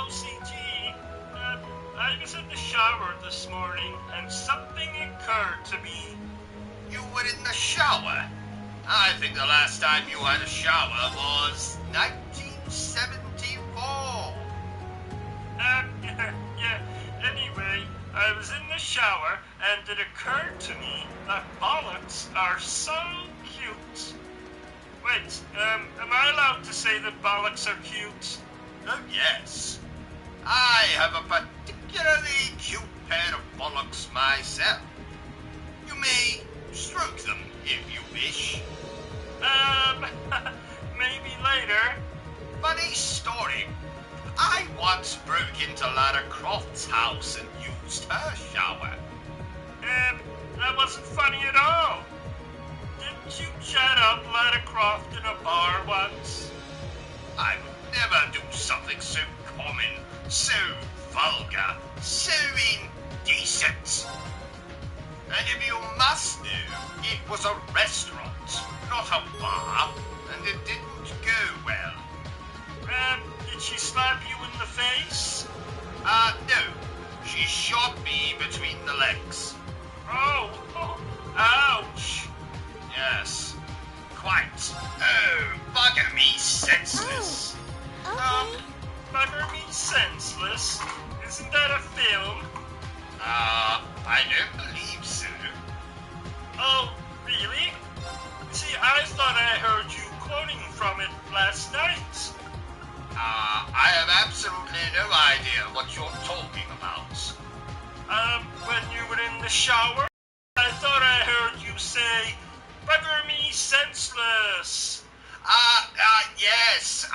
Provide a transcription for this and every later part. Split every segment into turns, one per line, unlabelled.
O.C.G. I was in the shower this morning and something occurred to me.
You were in the shower? I think the last time you had a shower was 1974.
Yeah. Anyway, I was in the shower and it occurred to me that bollocks are so cute. Wait, am I allowed to say that bollocks are cute?
Oh, yes. I have a particularly cute pair of bollocks myself. You may stroke them if you wish.
Maybe later.
Funny story. I once broke into Lara Croft's house and used her shower.
That wasn't funny at all. Didn't you chat up Lara Croft in a bar once?
I would never do something so common, so vulgar, so indecent. And if you must know, it was a restaurant, not a bar, and it didn't go well.
Did she slap you in the face?
No. She shot me between the legs.
Oh, ouch.
Yes, quite. Oh, bugger me senseless.
Okay.
Bugger me senseless? Isn't that a film?
I don't believe so.
Oh, really? See, I thought I heard you quoting from it last night.
I have absolutely no idea what you're talking about.
When you were in the shower, I thought I heard you say, bugger me senseless.
Yes.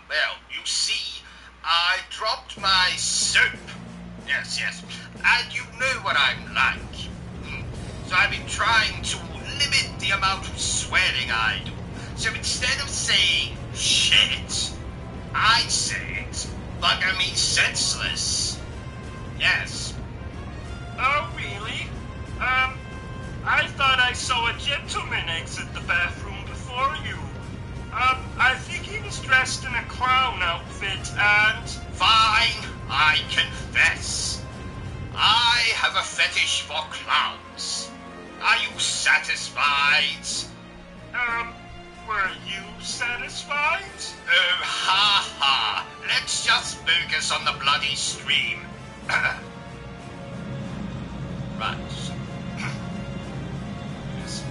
Well, you see, I dropped my soap. Yes. And you know what I'm like. So I've been trying to limit the amount of swearing I do. So instead of saying shit, I'd say it bugger me senseless. Yes.
Oh, really? I thought I saw a gentleman exit the bathroom before you. I think he was dressed in a clown outfit and...
Fine, I confess. I have a fetish for clowns. Are you satisfied?
Were you satisfied?
Oh, ha ha. Let's just focus on the bloody stream. Right. Yes.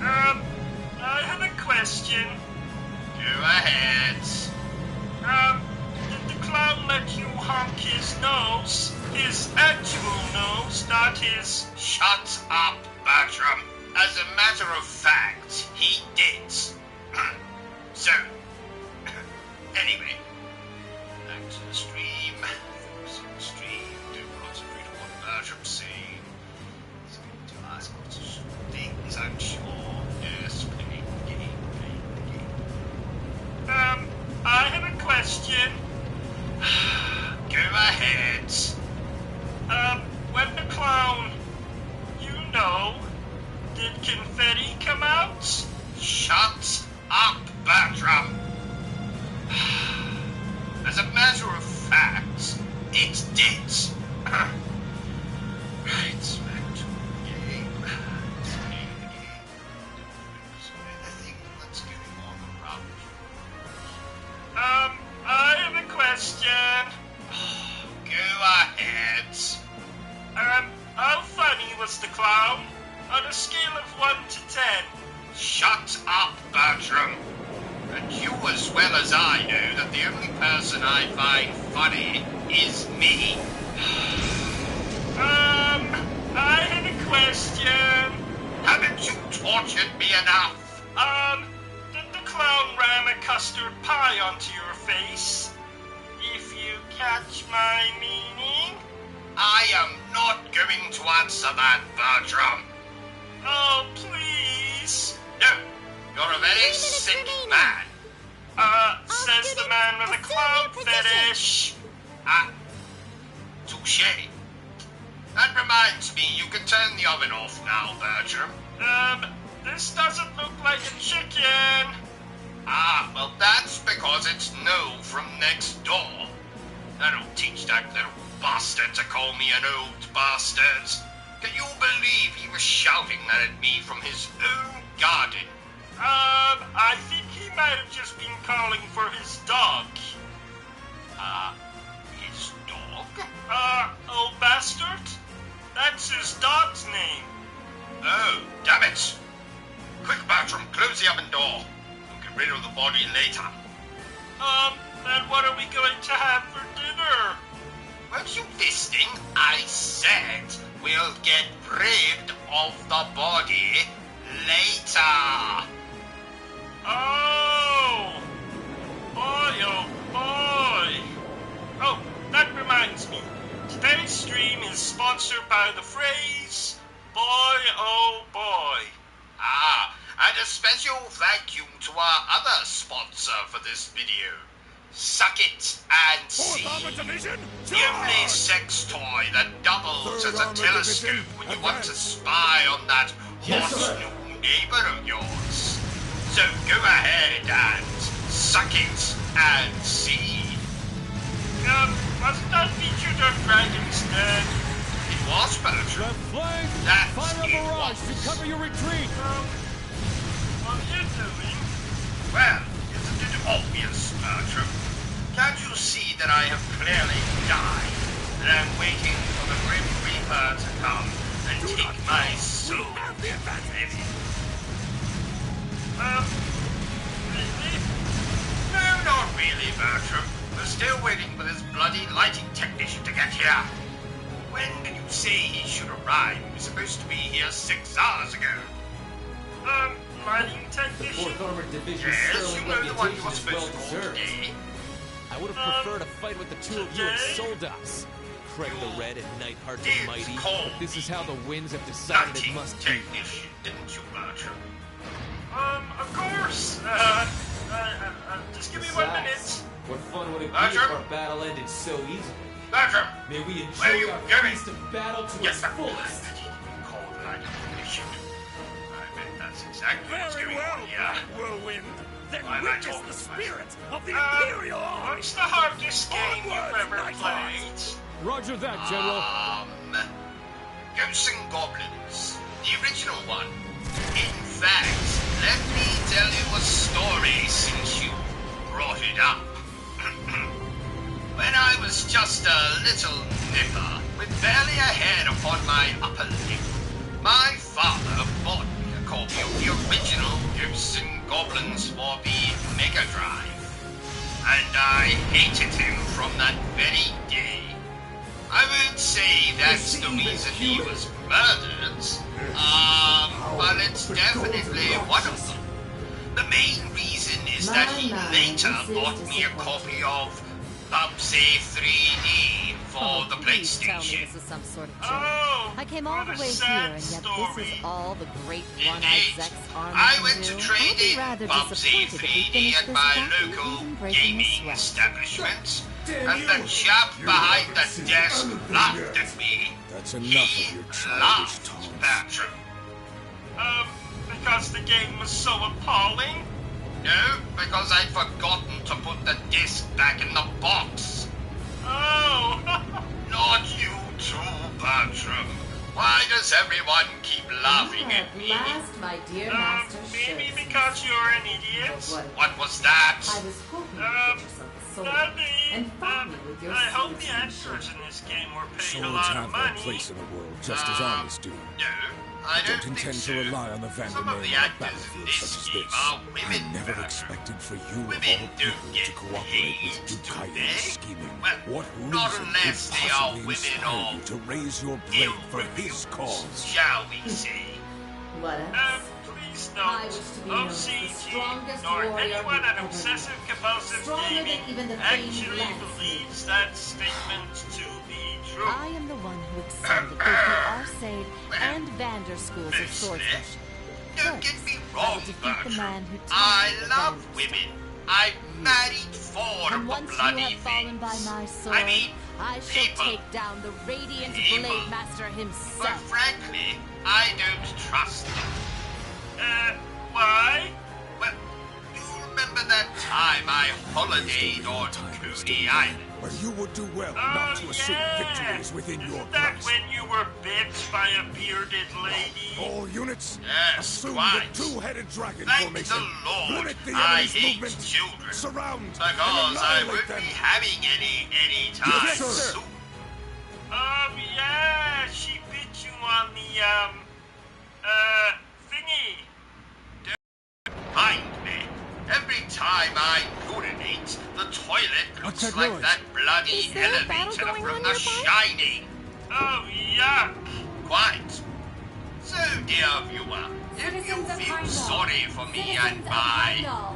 I have a question.
Go ahead.
Did the clown let you honk his nose? His actual nose, not his...
Shut up, Bertrum. As a matter of fact, he did. So, anyway, back to the stream. Focus on the stream. Don't concentrate on what Bertrum's saying. He's going to ask lots of things, I'm sure. Yes, playing the game.
I have a question.
Go ahead.
When the clown, did confetti come out?
Shut up, Bertrum. As a matter of fact, it did. Right, back to the game. Let's play the game. Is there anything that's going on around you?
I have a question.
Go ahead.
How funny was the clown? On a scale of 1 to 10.
Shut up, Bertrum. And you as well as I know that the only person I find funny is me.
I have a question.
Haven't you tortured me enough?
Did the clown ram a custard pie onto your face? If you catch my meaning?
I am not going to answer that, Bertrum.
Oh, please.
No, you're a very sick man.
Says the man with a clown fetish.
Touché. That reminds me, you can turn the oven off now, Bertrum.
This doesn't look like a chicken.
Well, that's because it's no from next door. That'll teach that little bastard to call me an old bastard. Can you believe he was shouting that at me from his own garden?
I think he might have just been calling for his dog.
His dog?
Old bastard? That's his dog's name.
Oh, damn it. Quick, Bertrum, close the oven door. We'll get rid of the body later.
Then what are we going to have for dinner?
Weren't you listening? I said we'll get rid of the body later.
Oh! Boy, oh boy! Oh, that reminds me. Today's stream is sponsored by the phrase, boy, oh boy.
And a special thank you to our other sponsor for this video. Suck it and see. The only sex toy that doubles as a telescope when you want to spy on that hot new neighbor of yours. So go ahead and suck it and see.
Wasn't that featured on Dragon's Den?
It was, Bertram. That it was.
To cover your retreat.
What are you doing?
Well, isn't it obvious, Bertram? Can't you see that I have clearly died, and I'm waiting for the Grim Reaper to come and take my soul?
Really?
No, not really, Bertram. We're still waiting for this bloody lighting technician to get here. When did you say he should arrive? He was supposed to be here 6 hours ago.
Lighting technician?
4th Armored Division
Yes,
sterling
you know the one you were
reputation is well
supposed to call
deserved.
today.
I would have preferred a fight with the two of you at Soldas. Craig the Red and Nightheart the Mighty. But this is how the winds have decided it
Lighting
must be.
technician, didn't you, Bertram?
Of course. Just give me 1 minute.
What fun would it be
Bertrum?
if our battle ended so easily?
Bertrum!
May we
Where
enjoy
you
our
going?
feast of battle to
Yes,
its fullest.
Cold like mission. I bet that's exactly what's
Very
going
well,
on here.
Whirlwind. Then
Why am I
witness
talking
the
so much?
spirit of the Imperial Army.
What's the hardest game you've
Onwards,
ever
Knights.
played?
Roger that, General.
Ghosts and Goblins. The original one. In fact, let me tell you a story since you brought it up. When I was just a little nipper, with barely a hair upon my upper lip, my father bought me a copy of the original Ghosts and Goblins for the Mega Drive. And I hated him from that very day. I won't say that's the reason he was murdered, but it's definitely one of them. The main reason is that he later bought me a copy of Obsessive 3D for the
Please tell me
PlayStation.
this is some sort of joke.
Oh,
I came all
what
the
a
way
sad
here, and yet
story.
this is all the great one-eyed
Indeed.
Zex army
I
can
went
do.
to
I'd
trade
be
in
rather
Obsessive
disappointed if we
3D
finish
at
this
my
without you
local
even breaking a
gaming
sweat.
establishment, and the chap behind the desk laughed at me.
That's enough
He
of your childish
laughed,
taunts.
Bertrum.
Because the game was so appalling?
No, because I'd forgotten to put the disc back in the box.
Oh,
Not you too, Bertram. Why does everyone keep laughing at me?
Last, my dear master,
maybe
shows
because you're an idiot.
What was that?
I was hoping you'd get yourself a soul and find me with your
I hope the
sweet
actors in this game were paid a
Swords
lot
have
of
their
money.
place in the world, just as armies do.
No, I
Don't
don't
intend
think
to
so.
rely on the
Some of
Vandermeer
the
on a
actors in
battlefield
this
such as
game
this.
are women,
I never
Bertram.
expected for you of
Women
all
don't
people
get
to cooperate
paid,
with
do
Dukaya's
they?
scheming.
Well,
What
not
reason
unless
could
they are
possibly
women
inspire you
of
to raise your blade for his cause?
Shall we say?
What else?
Please
I
note,
wish to be known as the
O.C.G.
strongest
nor
warrior
anyone
who
at
ever
Obsessive
lived.
Compulsive
Stronger than
Gaming
even the famed
actually
Lance.
believes that statement to be true.
I am the one who excelled at both the Arcade and Vander schools of swordsmanship.
Don't get me wrong,
defeat the
Bertram.
man who
I
taught me
love
revenge.
women. I married 4
And
of the
once you
bloody
have fallen by
things.
my sword,
I mean,
I shall
people.
take down the radiant
People.
Blade Master
But
himself.
frankly, I don't trust them.
Why?
Well, you remember that time I holidayed on Coney Island?
But you would do well
Oh,
not to assume
yeah.
victories within your
Isn't that
grasp.
when you were bit by a bearded lady?
All units,
Yes,
assume
quite.
the two-headed dragon
Thank
formation.
the Lord,
Limit the
I
enemy's
hate
movement.
children.
Surround
Because
and
I
annihilate
won't
them.
be having any time
Yes, sir.
soon.
Yeah, she bit you on the, thingy.
Mind me, every time I urinate, the toilet
What's
looks
that
like
noise?
that bloody
Is there a battle
elevator
going
from
on
The
nearby?
Shining.
Oh, yuck.
Quite. So, dear viewer, if you feel sorry for me and my,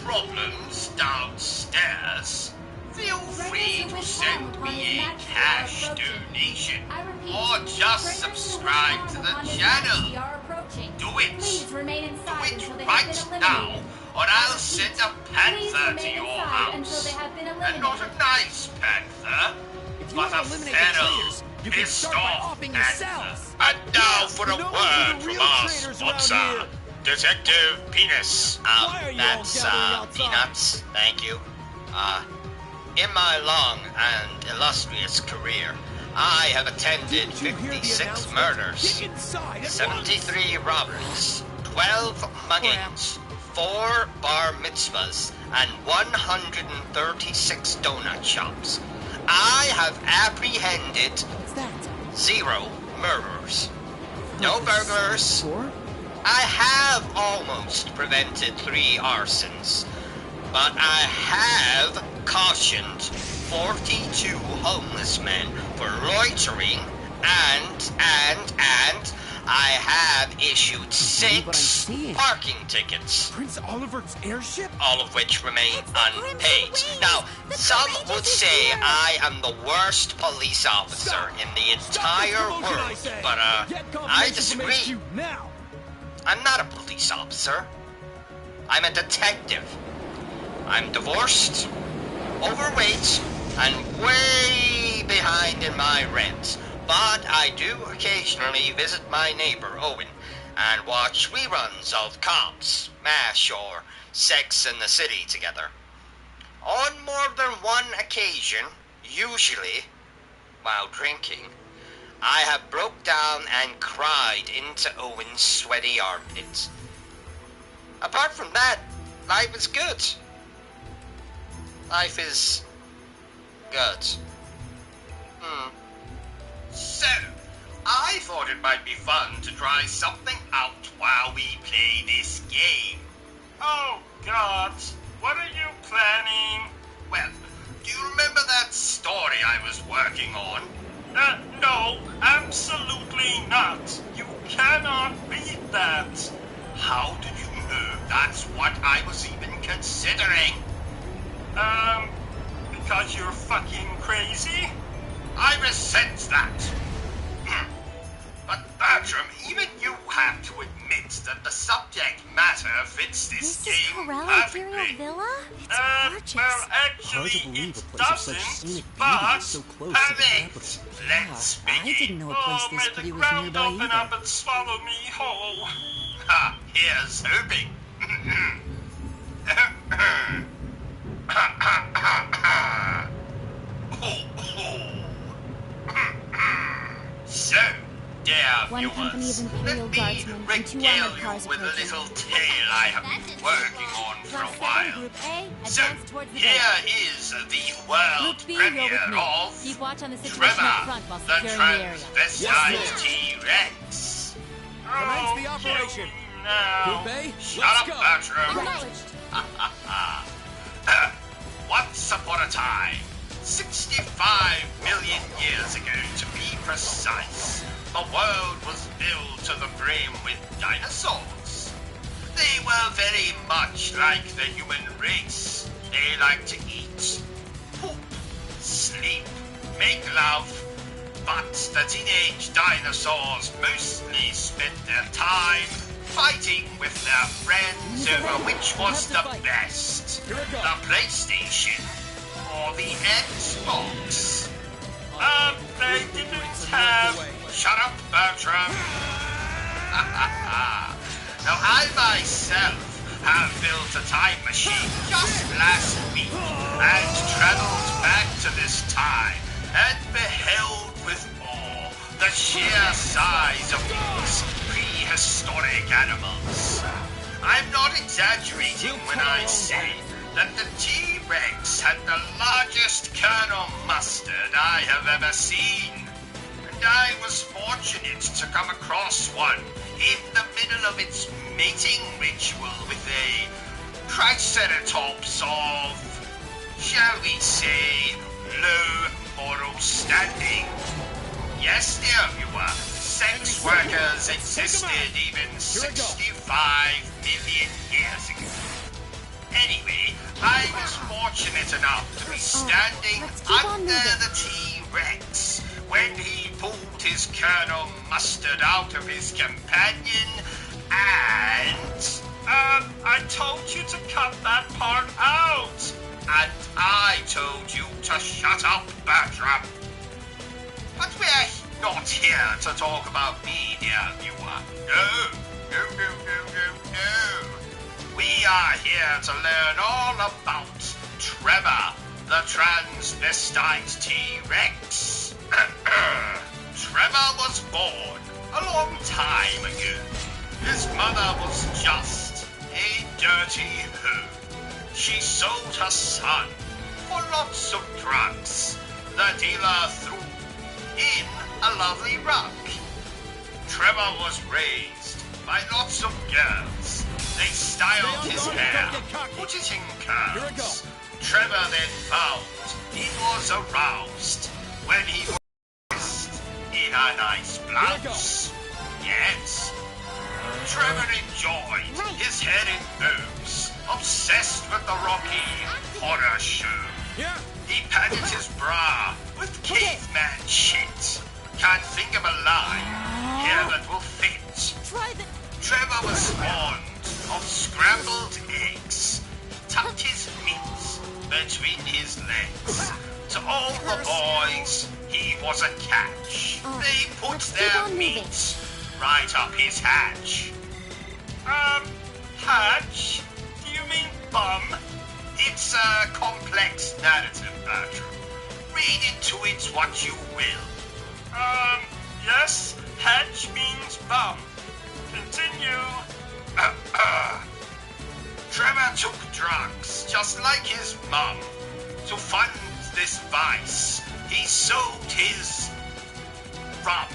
problems downstairs, feel free to send me a cash donation or just subscribe to the channel. Do it. Do it right now, or I'll send a panther to your house. And not a nice panther,
If you
but
want
a
to eliminate the
feral,
traitors, you can
pissed
start by
off
offing
panther.
yourselves.
And now for a
You know who
word
the
from
real
our
traitors around
sponsor,
here?
Detective Penis.
Why are you all
That's,
gathering outside?
Peanuts. Thank you. In my long and illustrious career, I have attended
Didn't you hear the
56
announcement?
murders,
Get inside at
73 robberies, 12 muggings, 4 bar mitzvahs, and 136 donut shops. I have apprehended
What's that?
0 murderers. No burglars.
Sure.
I have almost prevented 3 arsons, but I have cautioned 42 homeless men for loitering, and I have issued
what I'm
6
seeing.
parking tickets,
Prince Oliver's airship?
all of which remain
It's the
unpaid.
Crimson Wings!
Now,
The
some
courageous
would
is
say
here!
I am the worst police officer in the entire
Stop this commotion, I
world,
say.
but
Get
I
confirmation from
disagree.
HQ now.
I'm not a police officer. I'm a detective. I'm divorced, overweight, and way behind in my rent. But I do occasionally visit my neighbor, Owen, and watch reruns of Cops, MASH, or Sex in the City together. On more than one occasion, usually while drinking, I have broke down and cried into Owen's sweaty armpits. Apart from that, life is good. Life is good.
So, I thought it might be fun to try something out while we play this game.
Oh, God. What are you planning?
Well, do you remember that story I was working on?
No, absolutely not. You cannot beat that.
How did you know that's what I was even considering?
Because you're fucking crazy?
I resent that. But Bertram, even you have to admit that the subject matter fits this
This is
game
Corral
perfectly.
Imperial Villa? It's gorgeous.
Well,
Hard
actually,
to believe
it
a place of such
doesn't,
scenic beauty
but...
is so close to the capital.
Perfect. Let's
I
begin.
didn't know a place
Oh,
this
may
pretty
the
was
ground
nearby
open
either.
up and swallow me whole.
Ha, here's hoping. So, dear
One company of
viewers,
Imperial
let me
Guardsmen and 2
regale
armored
you
cars
with a
approaching.
little tale I have been working on for a
Class 7,
while.
Group A,
So,
advance towards the
here
villa.
is the world
Group B, you're
premiere
with me.
of
Keep watch on the situation
Trevor,
up front while
the
securing the area.
transvestite T-Rex.
Commence the
Oh,
operation.
kill me now.
Group A,
Shut
let's
up,
go.
Bertram.
Acknowledged.
Once upon a time, 65 million years ago to be precise, the world was filled to the brim with dinosaurs. They were very much like the human race. They like to eat, poop, sleep, make love, but the teenage dinosaurs mostly spent their time fighting with their friends over which was the best,
Here it
the
goes.
PlayStation or the Xbox.
They didn't have...
Shut up, Bertram. Now, I myself have built a time machine just last week and traveled back to this time and beheld with awe the sheer size of these prehistoric animals. I'm not exaggerating when I say that the T-Rex had the largest Colonel Mustard I have ever seen. And I was fortunate to come across one in the middle of its mating ritual with a Triceratops of, shall we say, low moral standing. Yes, dear viewer, sex workers existed even 65 million years ago. Anyway, I was fortunate enough to be standing
let's keep on
under
moving.
the T-Rex when he pulled his Colonel Mustard out of his companion and...
I told you to cut that part out.
And I told you to shut up, Bertram. But we're not here to talk about me, dear viewer. No. We are here to learn all about Trevor, the transvestite T-Rex. Trevor was born a long time ago. His mother was just a dirty hoe. She sold her son for lots of drugs. The dealer threw in a lovely rug. Trevor was raised by lots of girls. They styled his hair, put it in curls. Trevor then found he was aroused when he was dressed in a nice blouse. Yes. Trevor enjoyed his head in bows, obsessed with the Rocky Horror Show.
Yeah.
He padded his bra with caveman shit. Can't think of a line here that will fit.
Try the...
Trevor was other boys, he was a catch. They put
let's keep
their
on moving.
meat right up his hatch.
Hatch? Do you mean bum?
It's a complex narrative, Bertram. Read into it what you will.
Yes, hatch means bum. Continue.
Trevor took drugs, just like his mum. To fund this vice, he sold his rum.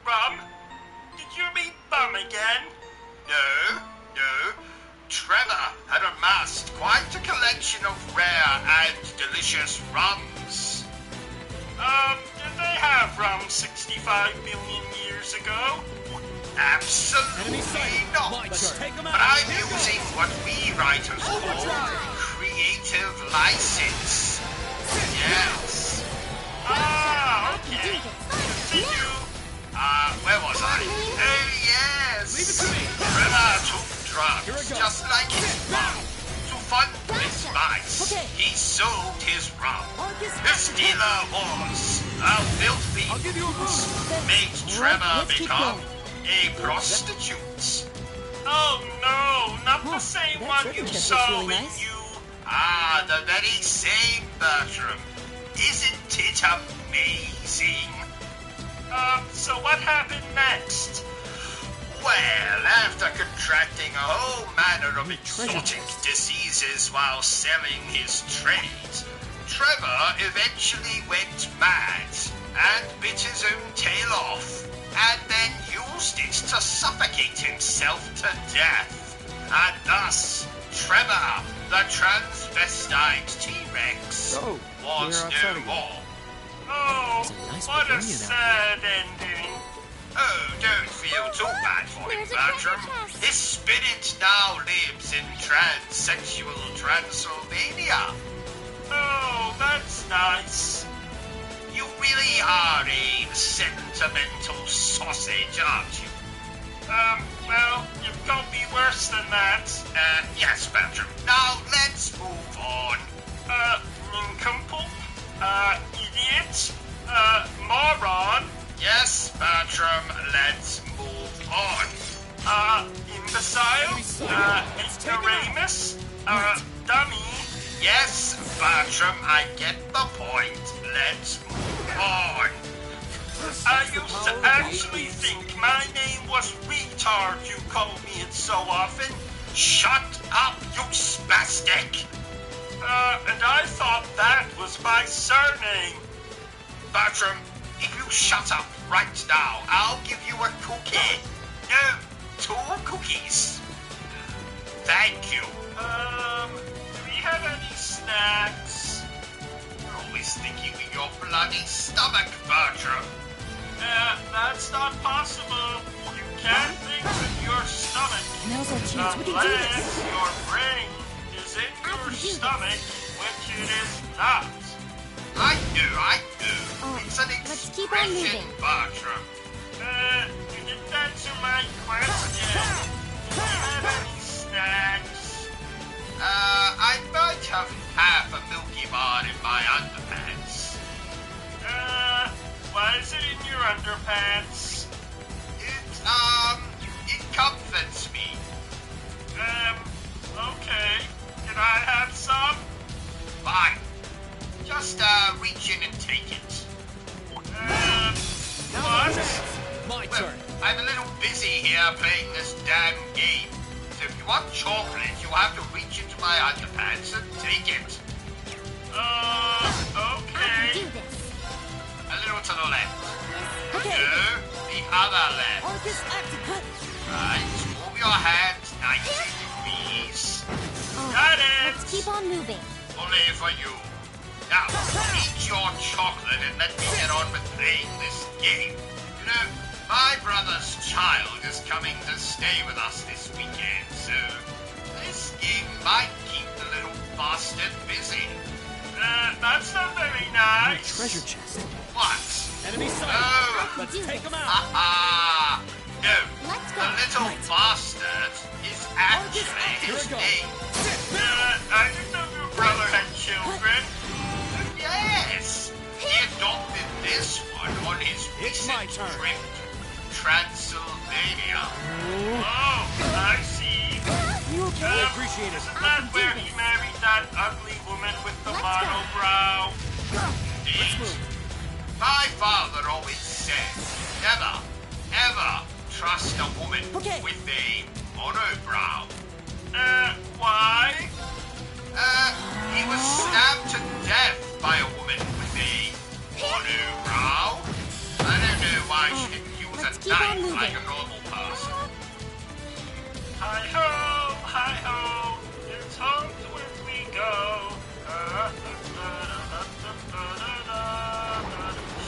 Rum? Did you mean bum again?
No. Trevor had amassed quite a collection of rare and delicious rums.
Did they have rum 65 million years ago?
Absolutely not.
Let's take 'em out.
But I'm using what we writers call creative license. Yes.
Okay. Continue.
Where was I? Oh, yes.
Leave it to me.
Trevor took
Here
drugs,
we go.
just like his mom. To fund this vice,
Okay.
he sold his rum.
Argus
His dealer was a filthy
I'll give you a boost.
made Trevor
let's keep
become
going.
a prostitute.
Oh no, not the same
that
one
treasure
you
chest
saw
looks really
when
nice.
you...
The very same, Bertram. Isn't it amazing?
So what happened next?
Well, after contracting a whole manner of exotic diseases while selling his trade, Trevor eventually went mad and bit his own tail off, and then used it to suffocate himself to death. And thus, Trevor, the transvestite T-Rex, was no more.
Oh,
nice
what a
pavilion out
sad ending.
Oh, don't feel too bad for him,
There's a treasure
Bertram.
chest.
His spirit now lives in transsexual Transylvania.
Oh, that's nice.
You really are a sentimental sausage, aren't you?
Well, you've got me worse than that.
Yes, Bertram. Now let's move on.
Nincompoop, idiot, moron,
Yes, Bertram, let's move on.
imbecile, ignoramus, dummy.
Yes, Bertram, I get the point. Let's move on.
I used to actually think my name was retard. You called me it so often.
Shut up, you spastic!
And I thought that was my surname.
Bertram, if you shut up right now, I'll give you a cookie. No, 2 cookies. Thank you.
Do we have any snacks?
You're always thinking with your bloody stomach, Bertram.
That's not possible. You can't think with your stomach.
Now's our chance. We can do
Unless
this.
your brain is in your
can do this.
stomach, which it is not.
I do. It's an
let's keep on
expression,
moving.
Bertram.
You didn't answer my question. Do you have any snacks?
I might have half a Milky Bar in my underpants.
Why is it in your underpants?
It comforts me.
Okay. Can I have some?
Fine. Just, reach in and take it.
What?
My
Well,
turn.
I'm a little busy here playing this damn game. So if you want chocolate, you have to reach into my underpants and take it.
I can
Okay.
do this.
A little to the left.
Okay.
No, the other left.
Argus Octopus.
Right, move your hands 90 degrees.
Got it.
Let's keep on moving.
Only for you. Now, eat your chocolate and let me get on with playing this game. You know, my brother's child is coming to stay with us this weekend, so this game might keep the little bastard busy.
That's not very nice.
Treasure chest.
What?
Enemy sight.
Oh,
Let's
do
take
this.
'em out.
no.
Let's go.
The little bastard is actually
Here
his
we go.
name.
I didn't know your brother had children.
on his recent trip to Transylvania.
Oh, I see.
You okay? I appreciate it.
Isn't that where he married that ugly woman with the monobrow?
Indeed. My father always said, never, ever trust a woman with a monobrow.
Why?
He was stabbed to death by a woman with a monobrow. I don't know why she didn't use a knife like a normal person.
Hi-ho, it's home to where we go.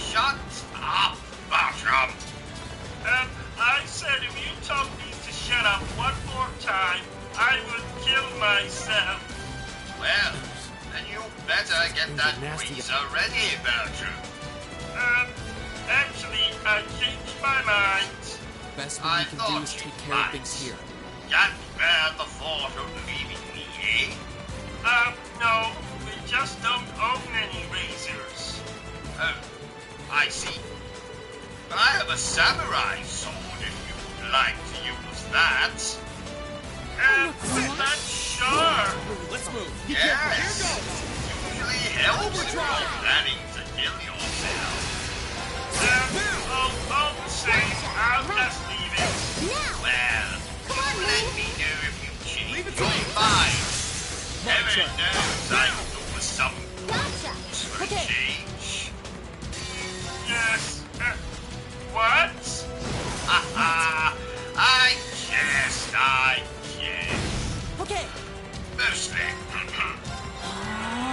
Shut up, Bertrum.
I said if you told me to shut up one more time, I would kill myself.
Well, then you better get that freezer ready, Bertrum.
Actually, I changed my mind.
Best thing we can do is take care of things here.
Can't bear the thought of leaving me, eh?
No, we just don't own any razors.
Oh, I see. But I have a samurai sword if you would like to use that.
Not sure.
Let's move.
Yes. Usually helps if you're planning to kill yourself.
All the same, I'll just leave it.
Well, let me know if you change your mind. Heaven knows I could do with some for a change.
Yes. What?
I guessed.
Okay.
Mostly.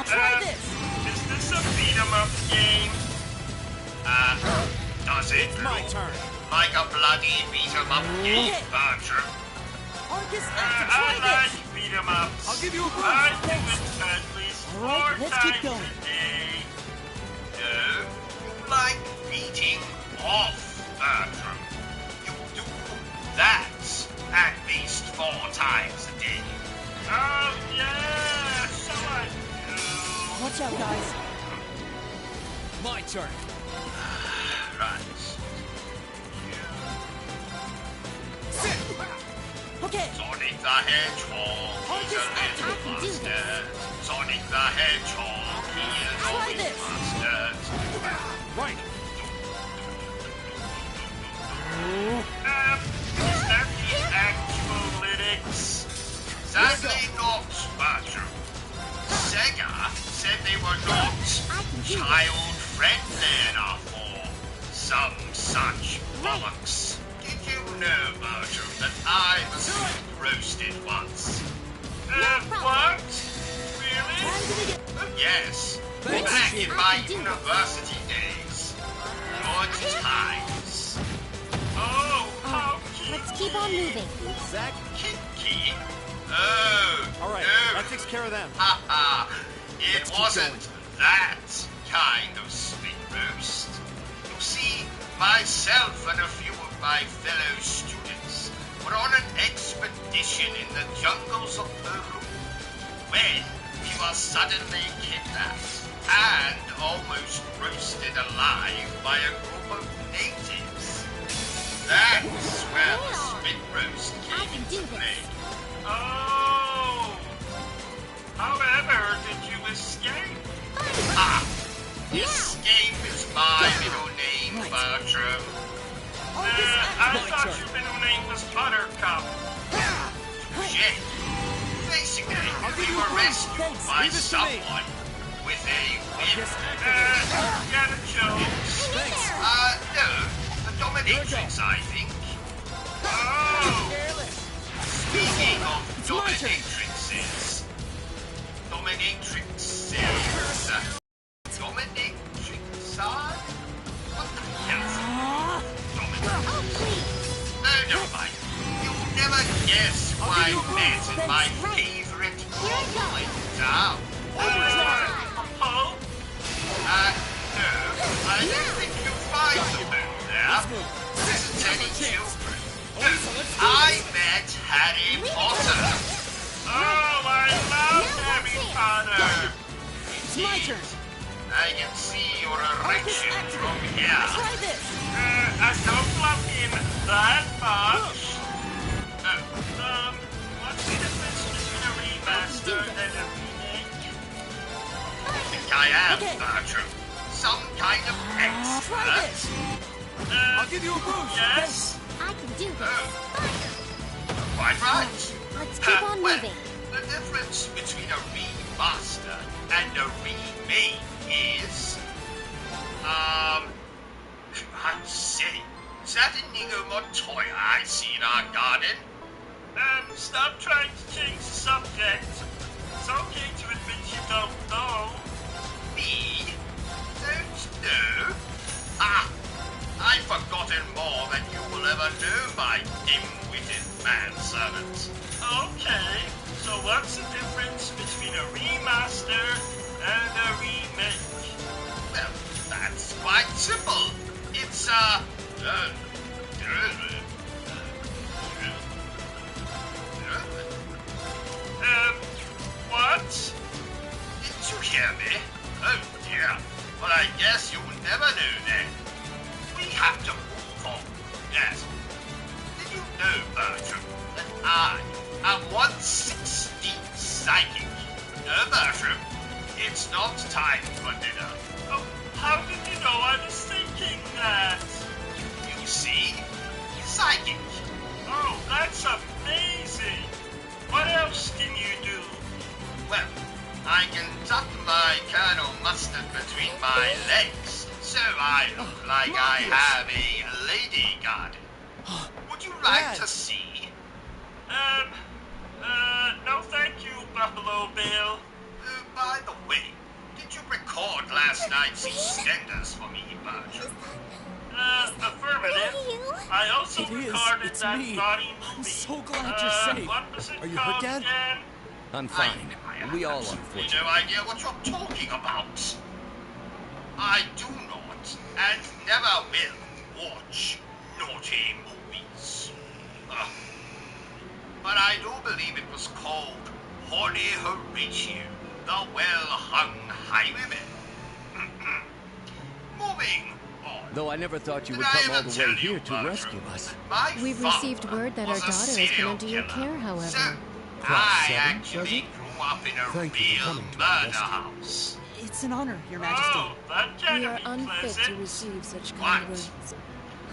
Try this.
Is this a beat-em-up game?
Does it
My
look
turn.
like a bloody beat-em-up game,
Okay.
Bertrum?
Arcus,
I
try
like
this.
beat-em-ups.
I'll give you a boost.
I do it at least
All right,
4
let's keep
times
going.
a day.
No, you like beating off, Bertrum. You do that at least 4 times a day.
Oh, yeah, so I do.
Watch out, guys.
My turn.
Right.
Okay.
Sonic the Hedgehog, he's a little bastard. Sonic the Hedgehog, he is
Try
always
this.
bastard.
Right.
Is that the actual lyrics?
Sadly not, Bertrum. Sega said they were not child-friendly enough for some such bollocks. Did you know, Bertrum, that I was roasted once?
What? Really?
Oh, yes. Back in my university days. Good times.
Oh, how cute.
Let's keep on moving.
Zach.
Kinky? Oh,
All right.
no.
That takes care of them.
Haha, it
Let's keep
wasn't
going.
that kind of spit roast. You see, myself and a few of my fellow students were on an expedition in the jungles of Peru when we were suddenly kidnapped and almost roasted alive by a group of natives. That's where the spit roast came into play.
Oh. However, did you escape?
Ah, escape is my middle name, Bertrum.
I thought your middle name was Buttercup.
Shit. Basically, we were rescued by someone with a whip.
Get a joke.
No, the dominatrix, I think.
Oh.
Speaking of dominatrixes, dominatrixes, what the hell's dominatrix? No, never mind. You'll never guess who I met in my favorite novel in town.
Pope?
No, I don't think you'll find the moon there. There isn't any children. No, I met Harry Potter.
Oh, I love Harry Potter.
It's my turn.
I can see your erection from here.
Try this.
I don't love him that much. What's the difference between a remaster and a remake?
I think I am, Bertrum. Some kind of
Try
expert.
this.
I'll give you a boost.
Yes.
I can do this.
Quite right.
Let's keep on
Well,
moving.
the difference between a remaster and a remake is, I'd say, is that Inigo Montoya I see in our garden?
Stop trying to change the subject. It's okay to admit you don't know.
Me? Don't know? Ah, I've forgotten more than you will ever know, my dim-witted manservant.
Okay, so what's the difference between a remaster and a remake?
Well, that's quite simple. It's,
What?
Didn't you hear me? Oh dear. Well, I guess you'll never know then. We have to move on. Yes. Did you know, Bertram, that I am 1/16 psychic? No, Bertram, it's not time for dinner.
Oh, how did you know I was thinking that?
You see? Psychic.
Oh, that's amazing. What else can you do?
Well, I can tuck my Colonel Mustard between my legs, so I look like I have a lady garden. Would you like to see?
No thank you, Buffalo Bill.
By the way, did you record last night's EastEnders for me, Bertram?
Affirmative. I also
It is.
recorded
It's
that
me.
naughty movie.
I'm so glad you're safe.
What was it
Are you
called
hurt, Dad?
again?
I'm fine.
I
We all are,
absolutely
unfortunately.
no idea what you're talking about. I do not, and never will, watch naughty movies. But I do believe it was called Holy Horatio, the well-hung highwayman. Moving on.
Though I never thought you would
Did I
come all
ever
the
tell
way
you,
here to
Bertram,
rescue us.
that my
We've
father
received word that our
was a
daughter has
serial
come into your
killer.
care, however.
So,
Class
I
7,
actually
was it?
grew up in a
Thank you for
real
coming to our
murder
rescue.
house.
It's an honor, Your Majesty.
Oh, that
We
can't
are
be
unfit
pleasant.
to receive such
What?
kind words.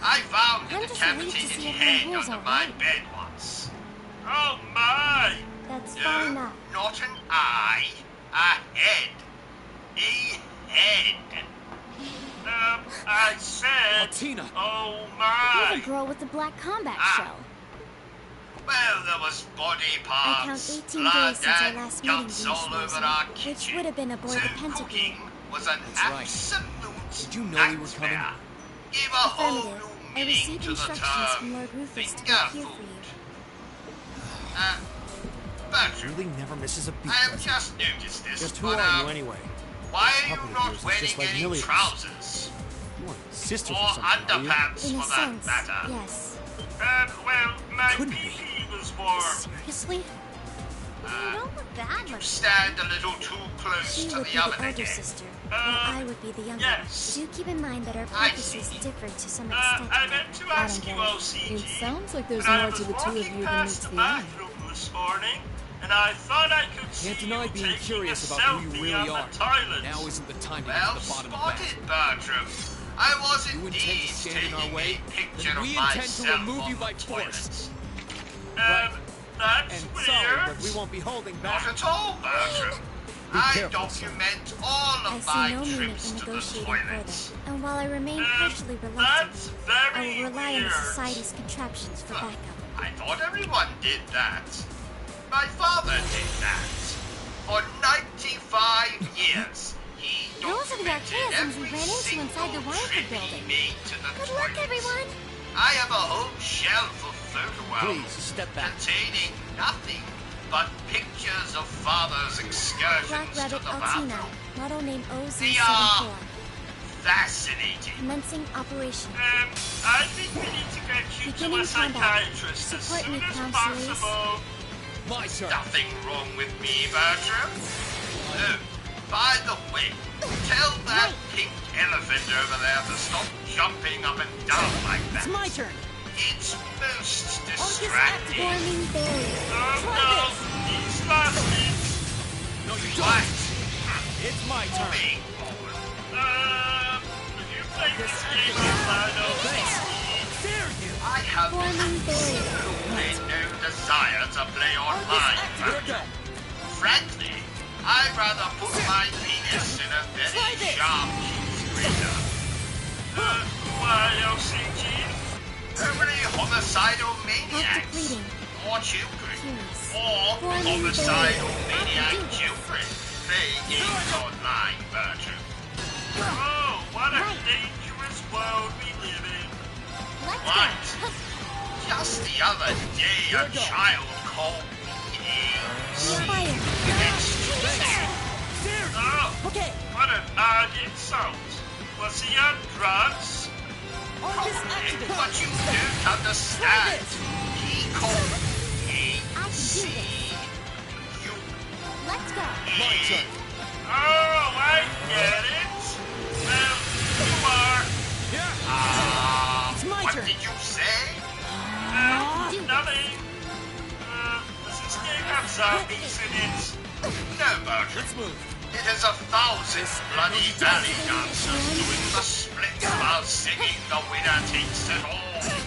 I found
I'm
a
just relieved to
decapitated
see everyone
head
here's
under
all
my
right.
bed once.
Oh my!
That's
No,
far enough.
not an eye, a head. A head.
I said.
Tina.
Oh
You're
my!
the girl with the black combat
Ah.
shell.
Well, there was body
I count
parts,
18
blood,
days since our
and
last meeting,
guts
Beast
all over
Wilson,
our
which
kitchen.
would have been aboard
So
the Pentagon.
cooking was an
That's right.
absolute
Did you know we were
nightmare.
coming?
Give a whole
Affirmative.
new
I
meaning
received
to the
instructions from
term
Lord Rufus to
finger
be here for
food.
you.
Bertram,
Julie never misses a beat.
I have
does she?
just noticed this,
Just who
but,
are you anyway?
why are you
Puppet of
not
yours is
wearing
just like
any
Millie is.
trousers?
You want sisters
Or
or something, are you?
underpants,
In a
for that
sense,
matter.
yes.
Well, my
Couldn't be.
pee was warm.
Seriously? You don't look that much.
Stand a little too close
She
to
would be
the oven
the older
again.
sister, while I would be the younger.
yes.
Do keep in mind that our
I
purposes
see.
differ to some extent.
I meant to ask you,
get it.
O.C.G.
It sounds like there's
When I
more
was
to the two of
walking
you than
past
meets
the
the eye.
bathroom this morning, and I thought I could see
Can't deny
you
being
taking
curious
a
about who you
selfie
really
on
are.
the toilet.
Now isn't the time to get
Well
to the bottom of that.
spotted, Bertram. I was
You intend
indeed
to stand in our
taking
way?
a picture
Then
of
we intend to
myself
remove
on
you by
the
force.
toilet.
Right.
That's
And
weird.
sorry, but we won't be holding
Not
back.
at all, Bertram. I
careful, son.
document all
I
of
see
my
no meaning
trips
in
to the
negotiating
toilet.
further, and while I remain partially
that's
reluctant, I
very
will rely on
weird.
the Society's contraptions for backup.
I thought everyone did that. My father did that. For 95 years, he
Those are the
documented
archaisms we
every
ran into
single
inside the Wildwood
trip he
building.
made to the
Good luck,
toilet.
everyone!
I have a whole shelf of photo albums
Please, step back.
containing nothing but pictures of father's excursions
Black
to
Rabbit
the
Altina,
bathroom.
model name
They are
OZ74.
fascinating.
Commencing operation.
I think we need to get you to
Beginning
a
combat.
psychiatrist as
Support
soon
me,
as
counselors.
possible.
My turn.
Nothing wrong with me, Bertram. Oh, by the way, Tell that pink elephant over there to stop jumping up and down like that.
It's my turn.
It's most distracting.
Forming barrier.
Oh no, he's lost it.
No, you
What?
don't. It's my turn.
Big
You played this game online,
Thanks.
O.C.G.
Dare you?
I have
Forming barrier.
absolutely no desire to play online.
Here we go.
Frankly, I'd rather put my penis in a very sharp cheese grater.
Why, O.C.G.?
Only homicidal maniacs,
Depleting.
or children,
Curious.
or
Forming
homicidal
barrier.
maniac
Academics.
children play games online, Bertrum.
Oh, what a dangerous world we live in.
Let's
What?
go.
Just the other day, a child called me
Fire.
Oh,
Okay.
what an odd insult. Was he on drugs?
Arcus activate.
But you don't understand. He called
I can do this.
you.
Let's go.
My turn.
Oh, I get it. Well, you are.
It's my
What
turn.
did you say?
Nothing. Does this game have zombies in it?
No, Bertram.
Let's move.
It is 1,000 bloody valley dancers doing the split while singing the winner takes it all.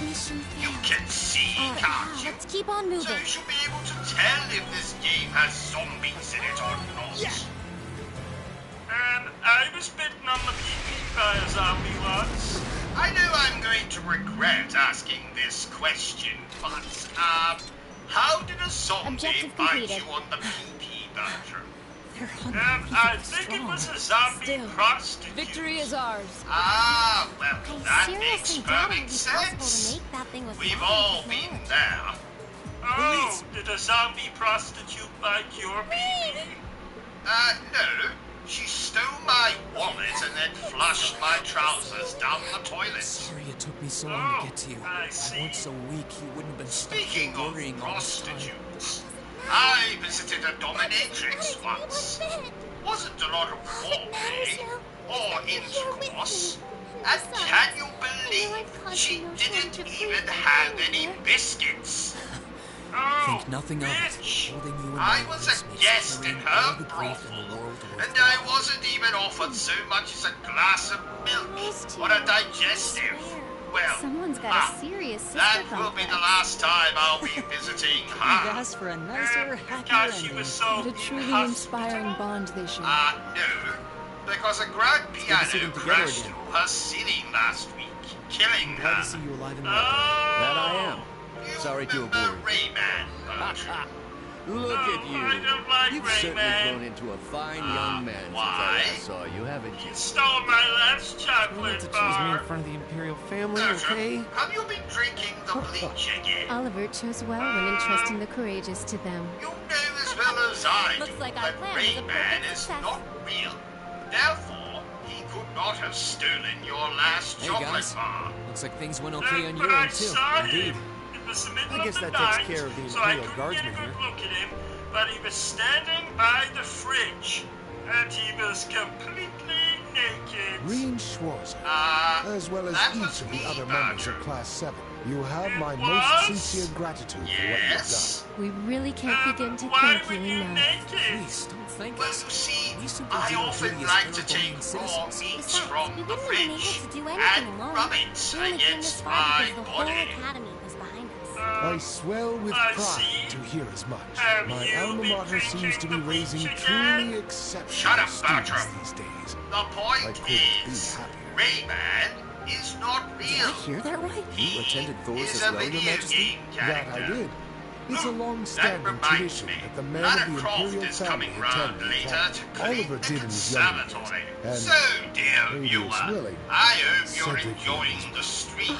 Mission
You
failed.
can see, can't you?
Let's keep on
So
moving.
you should be able to tell if this game has zombies in it or not.
I was bitten on the pee-pee by a zombie once.
I know I'm going to regret asking this question, but, how did a zombie
Objective
bite
completed.
you on the pee-pee, Bertram?
They're hungry.
I think it was a zombie
Still.
prostitute.
Victory is ours.
Ah, well,
I
that makes
seriously doubt it would
perfect
be possible to
sense.
make that thing with
We've
modern
all been
technology.
there.
Oh, did a zombie prostitute bite your pee-pee?
No. She stole my wallet and then flushed my trousers down the toilet.
Sorry it took me so long to get to you.
I see.
I weren't so weak you wouldn't have been stuck here
Speaking of
worrying all this time.
prostitutes, I visited a dominatrix once. Wasn't a lot of foreplay or intercourse. And can you believe she didn't even have any biscuits?
Oh,
Think nothing of it.
bitch.
Holding you in
I
my
was
arms
a
makes
guest in
carrying all
her
the grief in the
brothel,
world
and
worthwhile.
I wasn't even offered so much as a glass of milk or a digestive. Well,
Someone's got a serious sister
that will be
complex.
the last time I'll be visiting
You've
her.
asked for a nicer, happier
Because she
ending.
was so
What a truly
inhospitable.
inspiring bond they share.
No, because a grand
good to see
piano
them together
crashed
again.
through her ceiling last week, killing
Glad
her.
to see you alive and well.
Oh,
That I am.
You
Sorry to have
remember
worried.
Rayman, Bertram?
Look at you.
I don't like
You've certainly
Rayman.
grown into a fine young man since I
why?
last saw you, haven't you?
You stole my last
You don't
chocolate
have to choose me in
bar.
front of the Imperial family,
Bertram,
okay?
have you been drinking the bleach again?
Oliver chose well when entrusting the courageous to them.
You know as well as I
Looks
do
like our
that
plan was a
Rayman
perfect
is
success.
not real. Therefore, he could not have stolen your last
Hey,
chocolate
guys.
bar.
Looks like things went okay on
But
your
I
end too.
saw
Indeed.
him. It was the middle
I guess
of the
that takes
night,
care of the
so I
Imperial
couldn't get a
Guardsman
good
here.
look at him, but he was standing by the fridge, and he was completely naked.
Green Schwarzer, as well as
that
each
was
of
me,
the other members of
Bertram.
Class 7. You have my
Was?
most sincere gratitude for what
Yes?
We really can't begin to
Why
thank
were
you
you
enough.
naked?
Please, don't thank
Well,
us.
you see,
We simply
I
do our
often
duty as
like to
fair
take
voting
raw
citizens.
meat
Besides,
from
we
the
wouldn't have been able
fridge
to do anything
and
alone.
rub it
We only came this
against
far
my
because the whole
body.
academy was behind us.
I swell with
I
pride
see.
to hear as much.
Have
My
you
alma
been
mater seems to be
drinking the
raising
bleach
truly
again?
exceptional
Shut up,
students
Bertram.
these days.
The
I
point
couldn't be
is,
happier.
Rayman is not
Did
real.
I hear that right?
He
attended Thor's
is
as
a
well, Your
video
Majesty?
game
That
character.
I did. It's a
That
long-standing
reminds
tradition
me,
that the men
Lara
of the
Croft
Imperial
is
family
coming round
attend.
later to clean
Oliver
the
did in his younger years.
conservatory.
And
So, dear
Radius
viewer,
Willie,
I hope you're
Cedric
enjoying
Williams.
the stream.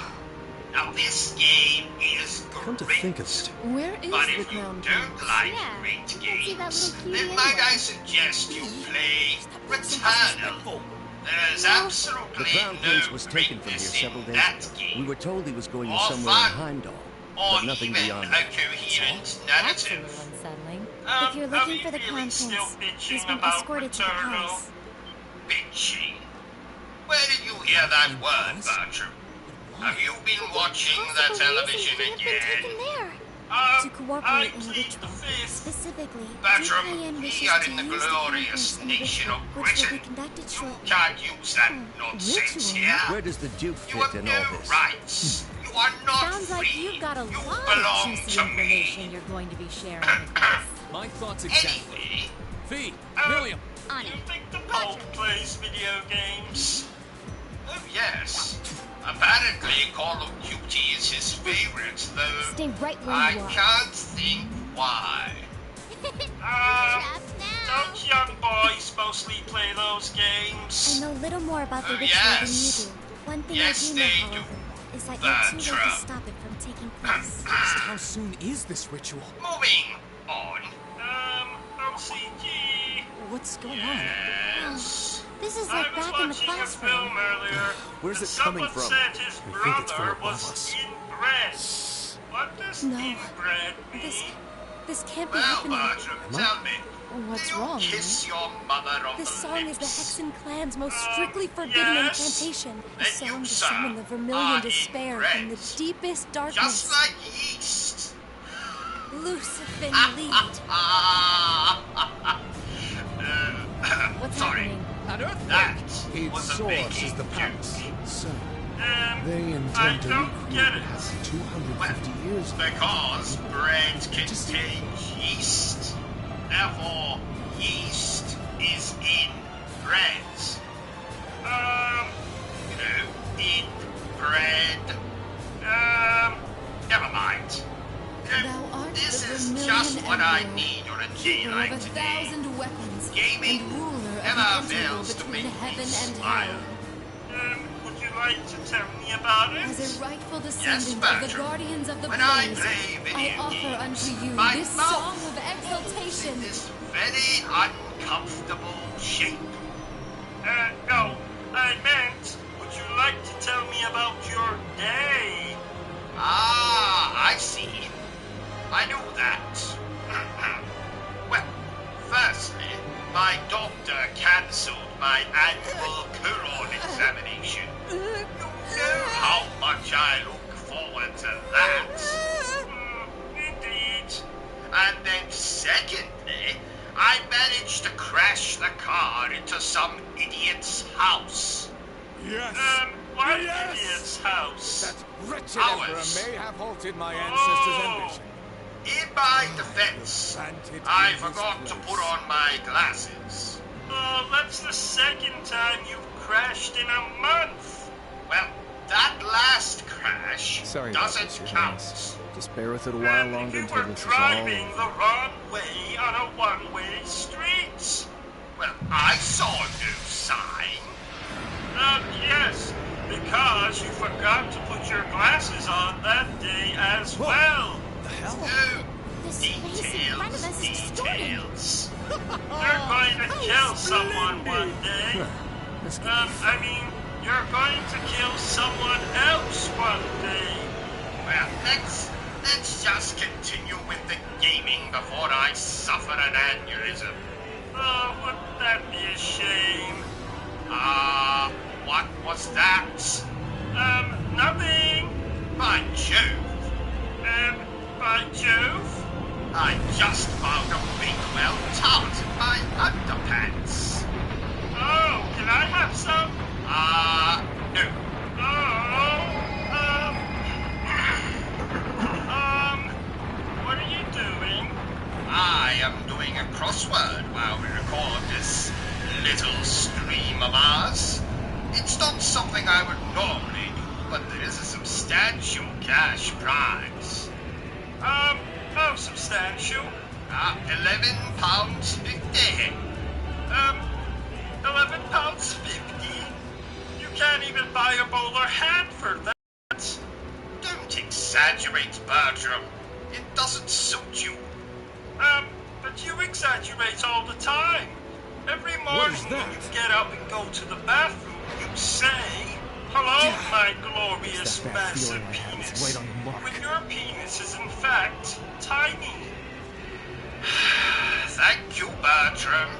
Now, this game is
Come to
great.
think of it,
Where is
But
the
if you
crown
don't
prince?
like
Yeah,
great
can't see that
games,
little cutie
then might I
anyway.
suggest you play Returnal. There's absolutely
The Crown Prince
no
was taken from here
greatness
several
in
days
that
ago.
game.
We were told he was going
Or
somewhere in
fun.
Heimdall,
Or
but nothing
even
beyond
a
that.
coherent
That's a
narrative.
little unsettling.
Um,
If you're
are
looking
we
for the
really
Crown
still
Prince,
bitching
he's been
about
escorted to the
Returnal?
palace.
bitchy. Where did you hear that word, Bertrum? Have you been watching the television again?
To cooperate in a
plead
ritual.
the fifth.
Specifically,
Bertrum,
DKN wishes
we are
to
in the
use the
glorious
contents in a
nation
ritual,
of
which will be
Britain.
conducted
You
shortly.
can't use that nonsense
ritual?
here.
Where does the Duke
You
fit
have
in
no
all this?
rights. You are not
Sounds
free.
like you've got a
you
lot
belong
of juicy
to
information
me.
you're going to be sharing with us.
My thoughts exactly.
Anyway,
Fee, William.
On
You
it.
think the Pope plays video games?
oh yes. Apparently Call of Duty is his favorite, though
Stay right where
I
you are.
can't think why.
Don't young boys mostly play those
I
games?
know little more about the
Oh,
ritual
yes.
than you do. One thing
Yes,
I do know,
they
however,
do.
is that you're too late to
Bertrum.
stop it from taking place.
How soon is this ritual?
Moving on.
O.C.G.
What's going on?
Yes.
This is
I
like
was
back in the
watching a film
classroom.
earlier.
Where's
and
it coming
someone
from?
said his
I think it's from
brother
above
was
us.
inbred. What does
No.
inbred mean?
This can't be
Well,
happening.
Bertrum, tell me.
What's
do you
wrong,
kiss your mother on
This
the
song is the
lips?
Hexen clan's most strictly forbidden
yes.
incantation. A
Then
song
you,
to
sir,
summon the vermilion
are
despair
inbred.
from the deepest darkness.
Just like yeast.
Lucifin lead.
What's
Sorry.
happening?
That
Its
was a
source
big
is the palace.
joke.
So,
I
they intend to
don't
recreate
get
what
it.
happened 250 years ago.
Because bread contains yeast. Therefore, yeast is in bread. In bread. Never mind.
Thou art
This
the
is
vermilion
just what I
emperor,
need on a day
keeper
like
of a
today.
1,000 weapons,
Gaming
and ruler of
never
the interval
fails to
between
make me
heaven and
smile.
hell.
Would you like to tell me about it?
As a rightful descendant of the
Bertram.
guardians of the
When I
blaze,
play
I
video
offer
games,
unto you
my
this
mouth
song of exaltation.
this very uncomfortable shape.
No. I meant, would you like to tell me about your day?
Ah, I see. I know that. Well, firstly, my doctor cancelled my annual colon examination. You know how much I look forward to that.
Indeed.
And then secondly, I managed to crash the car into some idiot's house.
Yes.
What
Yes!
idiot's house?
That wretched
Ours.
emperor may have halted my ancestors'
Oh.
ambition.
In my defense,
Granted
I
in his
forgot to
place.
put on my glasses.
Oh, that's the second time you've crashed in a month.
Well, that last crash
Sorry about
doesn't
this, Your
count.
Highness. Just bear with it a while longer
you
until
were
this is all
driving
over.
the wrong way on a one-way street.
Well, I saw no sign.
Yes, because you forgot to put your glasses on that day as well.
The hell?
No.
This face in front of us is distorted.
Details.
You're going to kill someone one day. You're going to kill someone else one day.
Well, let's just continue with the gaming before I suffer an aneurysm.
Oh, wouldn't that be a shame?
What was that?
Nothing.
By Jove.
By Jove?
I just found a big well tart in my underpants.
Oh, can I have some?
No.
What are you doing?
I am doing a crossword while we record this little stream of ours. It's not something I would normally do, but there is a substantial cash prize.
How substantial?
£11.50.
£11.50? You can't even buy a bowler hat for that.
Don't exaggerate, Bertram. It doesn't suit you.
But you exaggerate all the time. Every morning when you get up and go to the bathroom, you say, "Hello, my glorious
that bad
massive
feeling I have is
penis,"
right on the mark.
when your penis is in fact tiny.
Thank you, Bertram.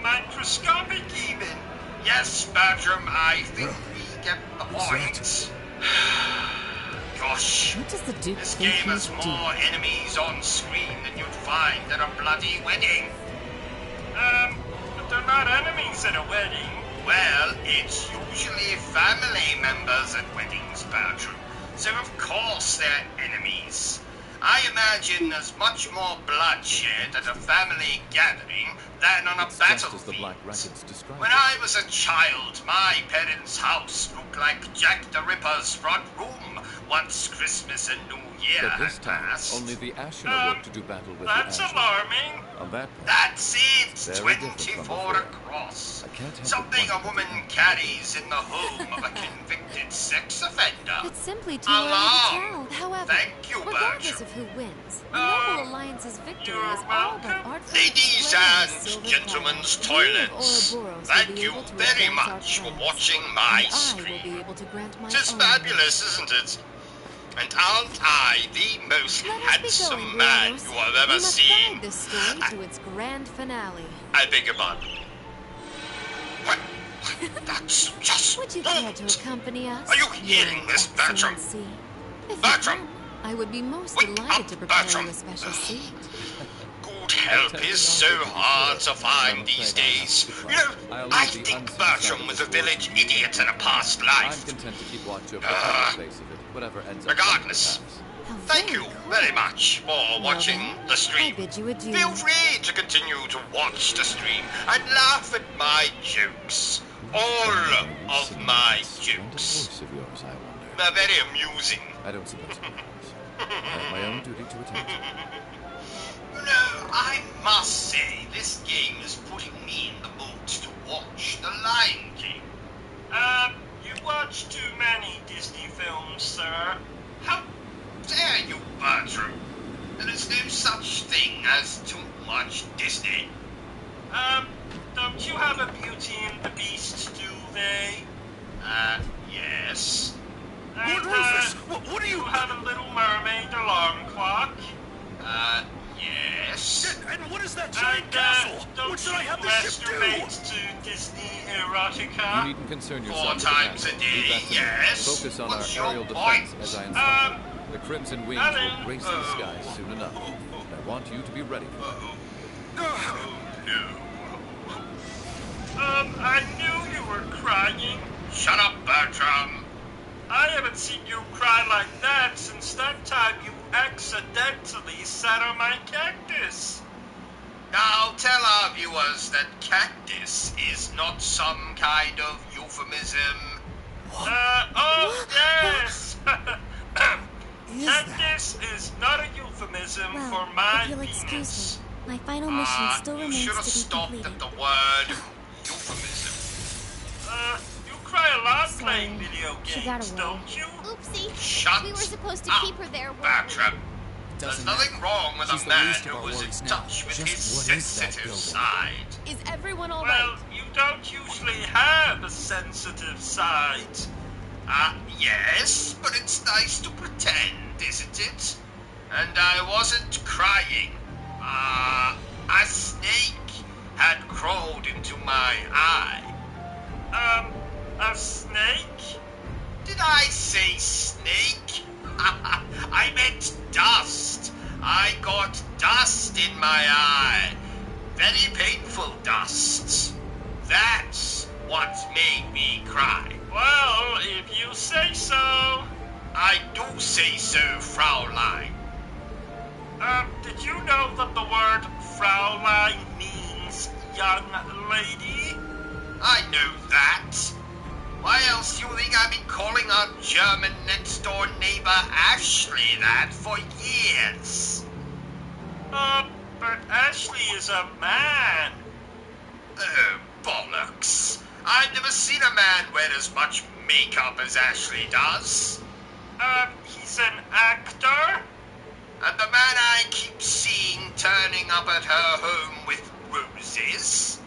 Microscopic even.
Yes, Bertram, I think we get the point. Gosh,
What does the Duke
this
think
game has
he's
more enemies on screen than you'd find at a bloody wedding.
But they're not enemies at a wedding.
Well, it's usually family members at weddings, Bertram. So of course they're enemies. I imagine there's much more bloodshed at a family gathering than on a
It's just as the
battlefield.
Black Records describe
When
it.
I was a child, my parents' house looked like Jack the Ripper's front room once Christmas and New Year
But this
had
time,
passed.
only the Ashen awoke to do battle with
That's
the Ashen.
alarming.
On that point,
That's it!
Very different from
24
before.
across.
I can't help
Something
but
a
wonder
woman
if it-
carries in the home of a convicted sex offender.
It's simply too early to tell.
Alarm!
However,
Thank you,
regardless
Bertram.
of who wins, the Noble Alliance's victory is all but
welcome.
artfully
Ladies
displayed on a
and
silver
gentlemen's
platter. We of
toilets,
Ouroboros will
thank
be
you
able to
very
advance our
much for
plans,
watching my
and I will
stream.
be able to grant my
Tis
own
fabulous, isn't it? And aren't I the most
Let us be
handsome
going,
man
Leonos.
you have
We
ever
must
seen?
guide this story to its grand finale.
I beg your pardon. What? That's just
Would you care to accompany us?
Are you hearing this, Bertram?
Excellency? If you
Bertram!
can, I would be most
Wake
delighted
up,
to prepare
Bertram!
you a special seat.
Good help is so hard to find these days. You know, I think Bertram was a village idiot in a past
I'm
life.
content to keep watch over the face of it, whatever ends up
Regardless.
coming to pass.
How
Thank you very much for watching the
I
stream.
bid you adieu.
Feel free to continue to watch the stream and laugh at my jokes. All of my jokes.
Voice of yours, I wonder.
They're very amusing.
I don't suppose it is. I have my own duty to attend to.
No, I must say, this game is putting me in the mood to watch The Lion King.
You watch too many Disney films, sir.
How dare you, Bertram? There is no such thing as too much Disney.
Don't you have a Beauty and the Beast, do they?
Yes.
And,
What is this? What are
you
you...
have a Little Mermaid alarm clock?
Yes.
And what is that giant
And,
castle?
don't
What should I
you
have the ship do?
masturbate to Disney
You
erotica?
needn't concern
4
yourself with
times
that.
a
Leave
day,
that to me.
yes.
Focus on
What's
our
your
aerial
point?
defense as I instructed. The Crimson Wings will
nothing.
grace the skies soon enough. I want you to be ready for it.
I knew you were crying.
Shut up, Bertram.
I haven't seen you cry like that since that time you accidentally sat on my cactus.
Now tell our viewers that cactus is not some kind of euphemism.
Oh, yes!
Is
Cactus is not a euphemism
Well,
for my
if you'll
penis.
excuse me, my final mission still
You
remains
should
to
have
be
stopped
completed.
at the word euphemism.
You cry a lot
Sorry.
playing video
She
games,
got away.
don't you?
Oopsie.
Shut
We were supposed to
up,
keep her there, weren't
Bertram. There's
Doesn't
nothing
matter.
wrong with
She's
a
the
man
least of
who
our
was in
worries now.
touch with
Just
his
what is that
sensitive
building?
side.
we? Is everyone all
Well,
right?
you don't usually have a sensitive side.
Yes, but it's nice to pretend, isn't it? And I wasn't crying. A snake had crawled into my eye.
A snake?
Did I say snake? I meant dust. I got dust in my eye. Very painful dust. That's what made me cry.
Well, if you say so.
I do say so, Fraulein.
Did you know that the word Fraulein means young lady?
I know that. Why else do you think I've been calling our German next-door neighbor Ashley that for years?
But Ashley is a man.
Oh, bollocks. I've never seen a man wear as much makeup as Ashley does.
He's an actor?
And the man I keep seeing turning up at her home with roses?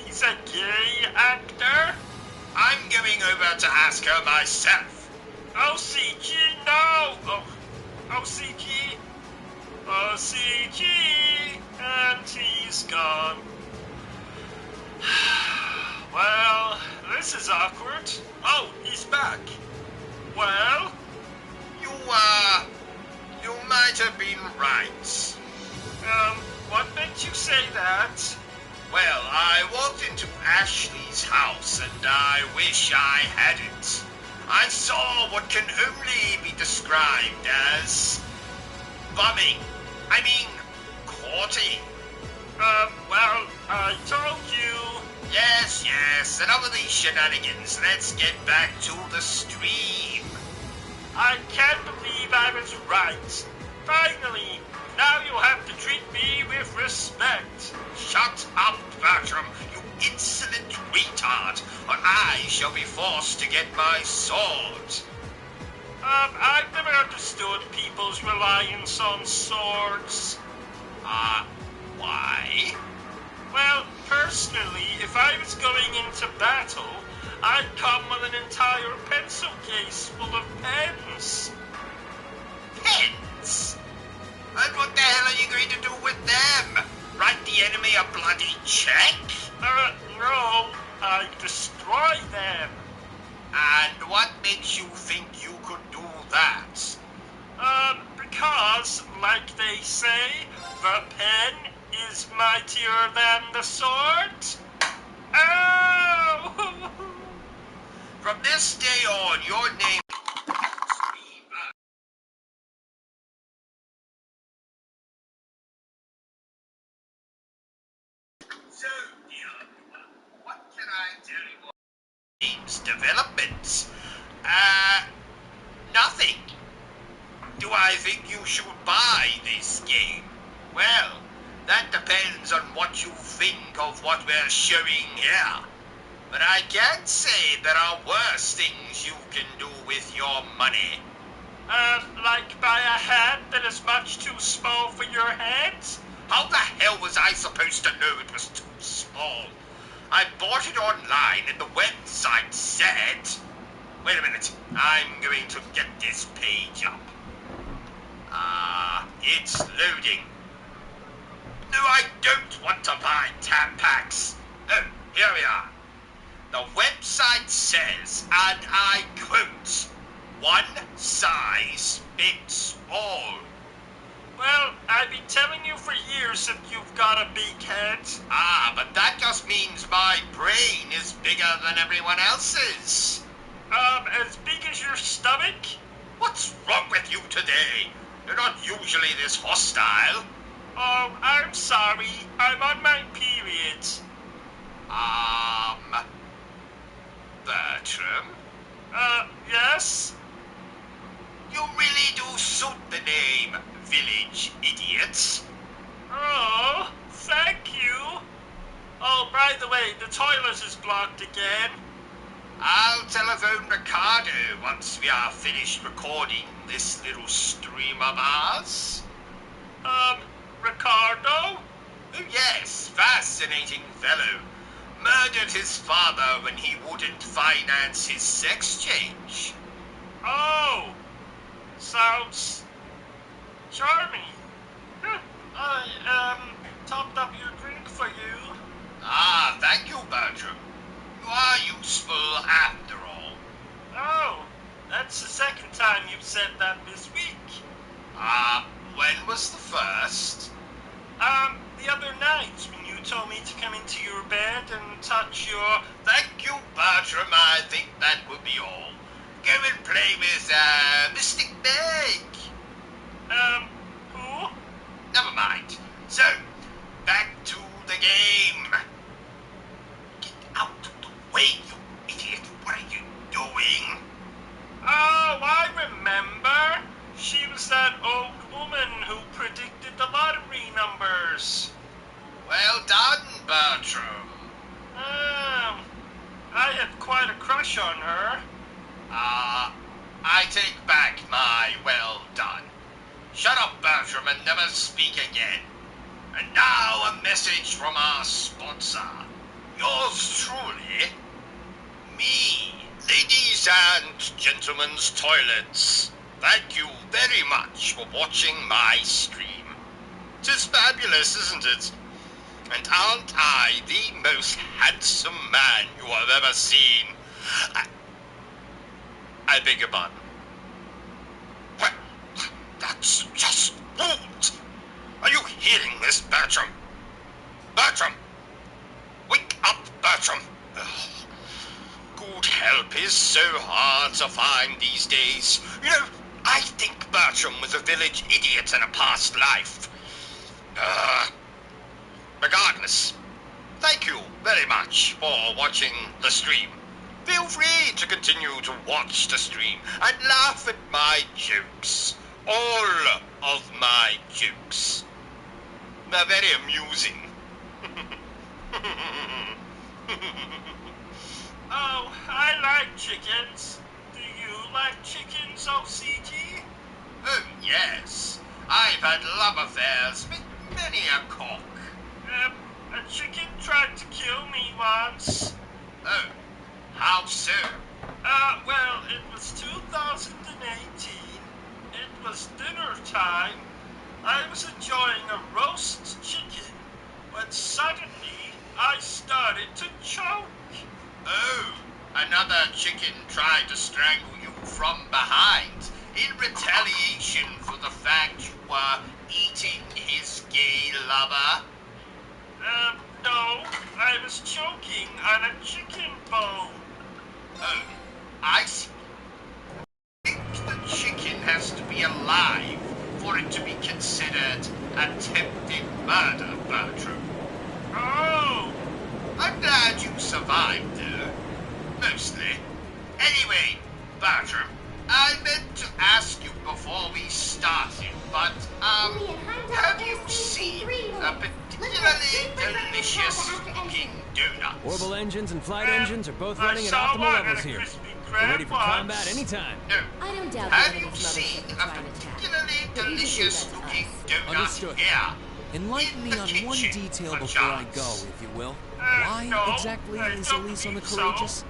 He's a gay actor?
I'm going over to ask her myself.
O.C.G. no! Oh, O.C.G. O.C.G. And he's gone. Well,
might have been right.
What made you say that?
Well, I walked into Ashley's house and I wish I hadn't. I saw what can only be described as bumming. I mean, courting.
Well, I told you.
Yes, enough of these shenanigans. Let's get back to the stream.
I can't believe I was right. Finally, now you'll have to treat me with respect.
Shut up, Bertrum, you insolent retard, or I shall be forced to get my sword.
I've never understood people's reliance on swords.
Why?
Well, personally, if I was going into battle, I'd come with an entire pencil case full of pens.
Pens? And what the hell are you going to do with them? Write the enemy a bloody check?
No, I'd destroy them.
And what makes you think you could do that?
Because, like they say, the pen is mightier than the sword. Ow!
From this day on, your name... So, dear, what can I tell you? Game's developments? Nothing. Do I think you should buy this game? Well, that depends on what you think of what we're showing here. But I can say there are worse things you can do with your money.
Like buy a hat that is much too small for your head?
How the hell was I supposed to know it was too small? I bought it online and the website said... Wait a minute, I'm going to get this page up. It's loading. No, I don't want to buy Tampax. Oh, here we are. The website says, and I quote, one size fits all.
Well, I've been telling you for years that you've got a big head.
But that just means my brain is bigger than everyone else's.
As big as your stomach?
What's wrong with you today? You're not usually this hostile.
Oh, I'm sorry. I'm on my period.
Bertrum?
Yes?
You really do suit the name, village idiot.
Oh, thank you. Oh, by the way, the toilet is blocked again.
I'll telephone Ricardo once we are finished recording this little stream of ours.
Ricardo?
Oh yes, fascinating fellow. Murdered his father when he wouldn't finance his sex change.
Oh, sounds charming. I, topped up your drink for you.
Thank you, Bertrum. You are useful after all.
Oh, that's the second time you've said that this week.
When was the first?
The other night when you told me to come into your bed and touch your...
Thank you, Bertrum. I think that will be all. Go and play with, Mystic Meg.
Who?
Never mind. So, back to the game. Get out of the way, you idiot. What are you doing?
Oh, I remember. She was that old woman who predicted the lottery numbers.
Well done, Bertrum.
I had quite a crush on her.
I take back my well done. Shut up, Bertrum, and never speak again. And now a message from our sponsor. Yours truly, me. Ladies and gentlemen's toilets, thank you very much for watching my stream. 'Tis fabulous, isn't it? And aren't I the most handsome man you have ever seen? I beg your pardon. Well, that That's just rude. Are you hearing this, Bertrum? Bertrum! Wake up, Bertrum! Ugh. Good help is so hard to find these days. You know, I think Bertrum was a village idiot in a past life. Regardless, thank you very much for watching the stream. Feel free to continue to watch the stream and laugh at my jokes. All of my jokes. They're very amusing.
Oh, I like chickens. Do you like chickens, O.C.G?
Oh, yes. I've had love affairs with many a cock.
A chicken tried to kill me once.
Oh, how so?
Well, it was 2018. It was dinner time. I was enjoying a roast chicken when suddenly I started to choke.
Oh, another chicken tried to strangle you from behind in retaliation for the fact you were eating his gay lover.
No, I was choking on a chicken bone.
Oh, I see. I think the chicken has to be alive for it to be considered attempted murder, Bertrum.
Oh!
I'm glad you survived, though. Mostly. Anyway, Bertrum, I meant to ask you before we started, but, have you seen a particularly delicious-looking donut?
Orbital engines and flight engines are both running at
saw
optimal
one
levels
at a
here.
Crispy
We're
Kreme
ready for
once.
combat anytime.
No.
I don't doubt
Have
that
you
it's
seen
mothership
a
trying to attack.
particularly delicious-looking donut
Understood.
here?
Enlighten me
In the
on one
kitchen,
detail before I
perchance.
go, if you will.
No,
Why exactly
I
is
don't
Elise on the
think so.
Courageous?